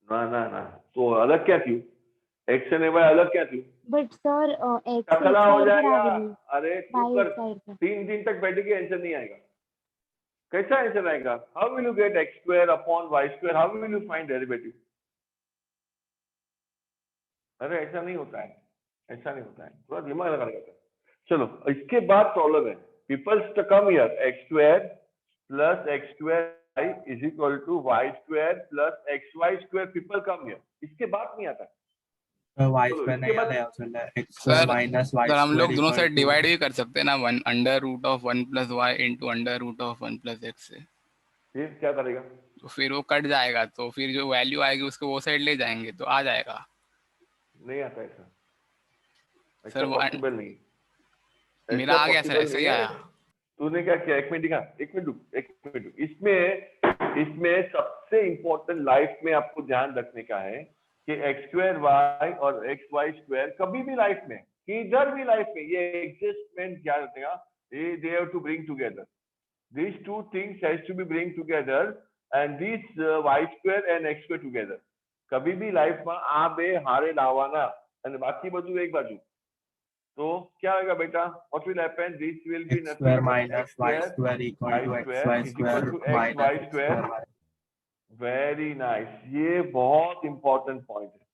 ના ના ના, તો अलग क्या थी? x અને y अलग क्या थी? બટ સર x टकला हो સાઈડ પર जाएगा. આવી ગયું. अरे तू y कर, સાઈડ પર. 3 दिन तक बैठेगी आंसर नहीं आएगा. कैसा आंसर आएगा? How will you get x square upon y square? How will you find derivative? अरे ऐसा नहीं होता है, ऐसा नहीं होता है, थोड़ा दिमाग लगाना पड़ता है. चलो इसके बाद प्रॉब्लम है. People come here. x square plus x square y is equal to y square plus xy square. People come here. इसके बाद नहीं आता है. y चलो, square इसके नहीं बाद- आता है उसमें x square sir, minus y sir हम square लोग दोनों equal साइड to डिवाइड भी कर सकते हैं ना, 1 under root of 1 plus y into under root of 1 plus x से. फिर क्या करेगा? तो फिर वो कट जाएगा, तो फिर जो वैल्यू आएगी उसको वो साइड ले जाएंगे तो आ जाएगा. नहीं आता ऐसा. सर, ऐसा वो पॉसिबल नहीं. मेरा ऐसा आ गया सर, possible ऐसे ही नहीं है. आया. तूने क्या किया? एक मिनट दिखा, एक मिनट रुक, एक मिनट रुक. इसमें सबसे इंपॉर्टेंट लाइफ में आपको ध्यान रखने का है कि एक्स स्क्वायर वाई और एक्स वाई स्क्वायर कभी भी लाइफ में किधर भी लाइफ में ये एडजस्टमेंट क्या रखेगा, they have to bring together. These two things has to be bring together and this y square and x square together. કભી ભી લાઈફમાં આ બે હારે લાવવાના અને બાકી બધું એક બાજુ. तो क्या होगा बेटा? What will happen? This will be x nothing square but minus x y square square equal y to x square y is equal square to x minus y x square. square. Very nice, ये बहुत important point है.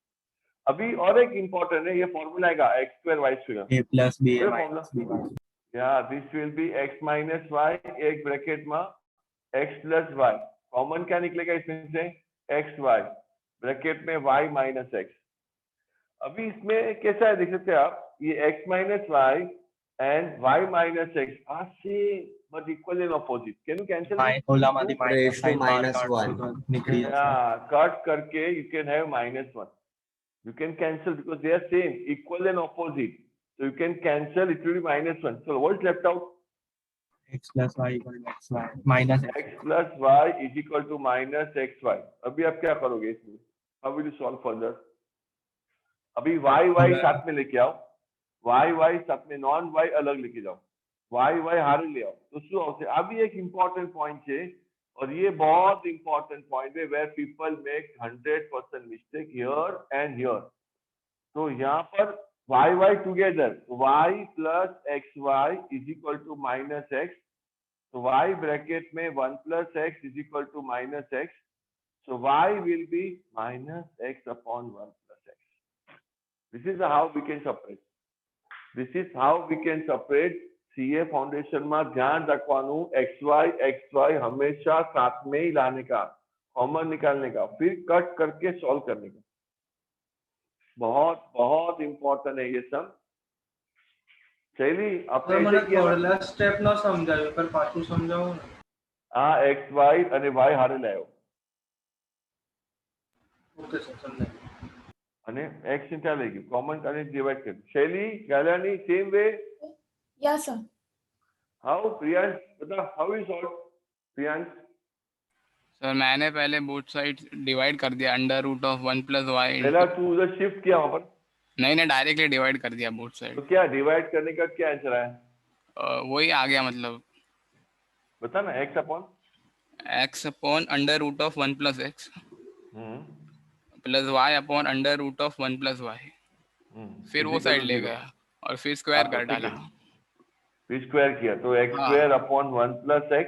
अभी और एक important है, ये formula आएगा x square y square. a plus b ये a minus b. या this will B x minus y, एक ब्रैकेट में x प्लस y. कॉमन क्या निकलेगा इसमें से? x y ब्रैकेट में y माइनस x. अभी इसमें कैसा है देख सकते हैं आप, ये x minus y and y minus x are same but equal and opposite. Can you cancel this? ओला માંથી minus Raised to sign बाहर minus काट 1. दो, निकली जाता है. Yeah, cut करके you can have minus 1. You can cancel because they are same, equal and opposite. So you can cancel, it will be minus 1. So what is left out? x plus y equal to x y minus x. X plus y is equal to minus xy. अभी आप क्या करोगे इसमें? How will you solve further? अभी y साथ में लेके आओ, y साथ में नॉन y अलग लेके जाओ, y हारे ले आओ. तो શું આવશે? अभी एक इम्पोर्टेंट पॉइंट છે और ये बहुत इम्पोर्टेंट पॉइंट है where people make 100% mistake here and here. तो यहाँ पर y together, y plus xy is equal to minus x. So y bracket में 1 plus x is equal to minus x. So y will be minus x upon 1 plus x. This is how we can separate. This is how we can separate. CA foundation में ध्यान रखवानु xy हमेशा साथ में ही लाने का, common निकालने का, फिर कट करके सॉल्व करने का. बहुत बहुत इंपॉर्टेंट है ये सब. चलिए आपने મને ऐसे किया ना? થોડા સ્ટેપ ન સમજાવ્યું પર પાછું સમજાવો ને. हाँ xy અને y હારે લાયો ઓકે સર સમજાયું. અને x ત્યાં લઈ ગયું, કોમન અને ડિવાઇડ કર્યું. Shaili Galani same way. Yeah, sir. How Priyansh बता, how you solve Priyansh? Sir मैंने पहले बोथ साइड डिवाइड कर दिया under root of 1 plus y. पहला तू उधर शिफ्ट किया वहां पर, नहीं डायरेक्टली डिवाइड कर दिया बोथ साइड. तो क्या डिवाइड करने का क्या आंसर आया? वही आ गया मतलब बता ना, x upon x upon under root of 1 plus x plus y upon under root of 1 plus y. फिर वो साइड ले गया और फिर स्क्वायर कर डाला. फिर स्क्वायर किया तो x हाँ. Square upon 1 plus x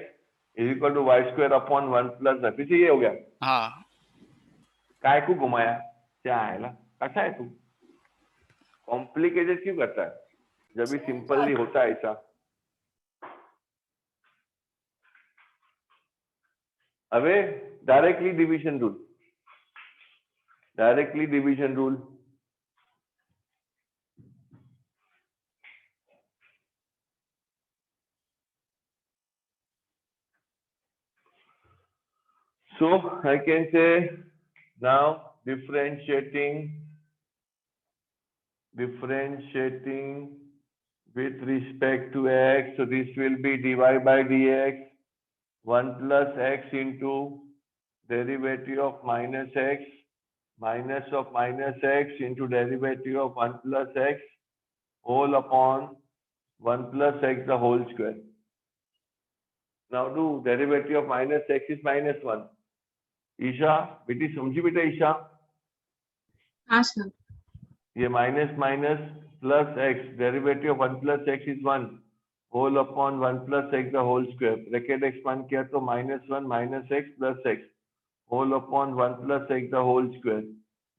is equal to y square upon 1 plus y. फिर से ये हो गया. हाँ काय को घुमाया? क्या आएगा? अच्छा है तू कॉम्प्लिकेटेड क्यों करता है जब भी सिंपली होता है ऐसा. अबे directly division rule, directly division rule. So I can say now differentiating with respect to x. So this will be dy by dx 1 plus x into derivative of minus x minus of minus x into derivative of 1 plus x whole upon 1 plus x the whole square. Now do derivative of minus x is minus 1. Isha बेटी समझी बेटा ईशा? हाँ sir. ये minus minus plus x, derivative of 1 plus x is 1 whole upon 1 plus x the whole square. Bracket expand किया तो -1 minus x plus x whole upon 1 plus x the whole square.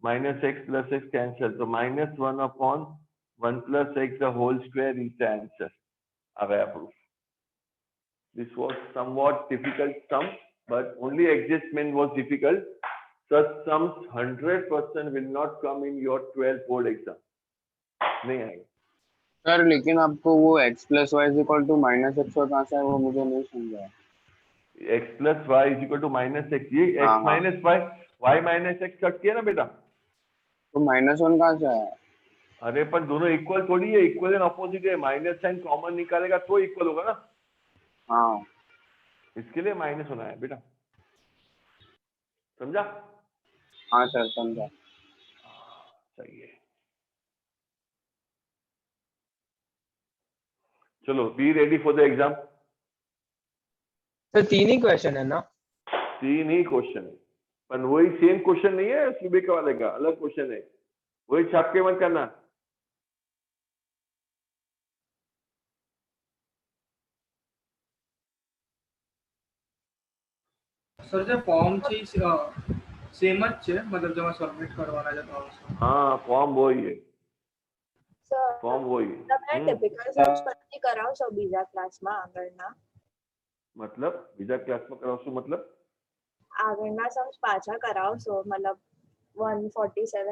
Minus x plus x cancel तो -1 upon 1 plus x the whole square is the answer. आ गया proof. This was somewhat difficult sum, but only adjustment was difficult. Such sums 100% will not come in your 12th board exam. नहीं आएगा. Sir लेकिन आपको वो x plus y is equal to minus x कहाँ से है वो मुझे नहीं समझा. x plus y is equal to minus x. ये x हाँ. minus y minus x cut किया ना बेटा. तो -1 कहाँ से आया? अरे पर दोनों इक्वल थोड़ी है, इक्वल एंड अपोजिट है. माइनस साइन कॉमन निकालेगा तो इक्वल होगा ना. हाँ इसके लिए माइनस होना है बेटा. समझा? हाँ सर समझा. सही है. चलो be ready for the exam. Sir 3 he question है ना? 3 ही क्वेश्चन है, पर वही सेम क्वेश्चन नहीं है सुबह के वाले का, अलग क्वेश्चन है, वही छाप के मत करना। સર જે ફોર્મ છે સેમ જ છે મતલબ જેમાં સબમિટ કરવાના છે તો हाँ फॉर्म वही है, સર फॉर्म वही है। તમે ટિપિકલ સર્ચ પરથી કરાવશો બીજા ક્લાસમાં આગળના मतलब બીજા ક્લાસમાં કરાવશું, मतलब આગળના સમ્સ પાછા કરાવશો મતલબ 147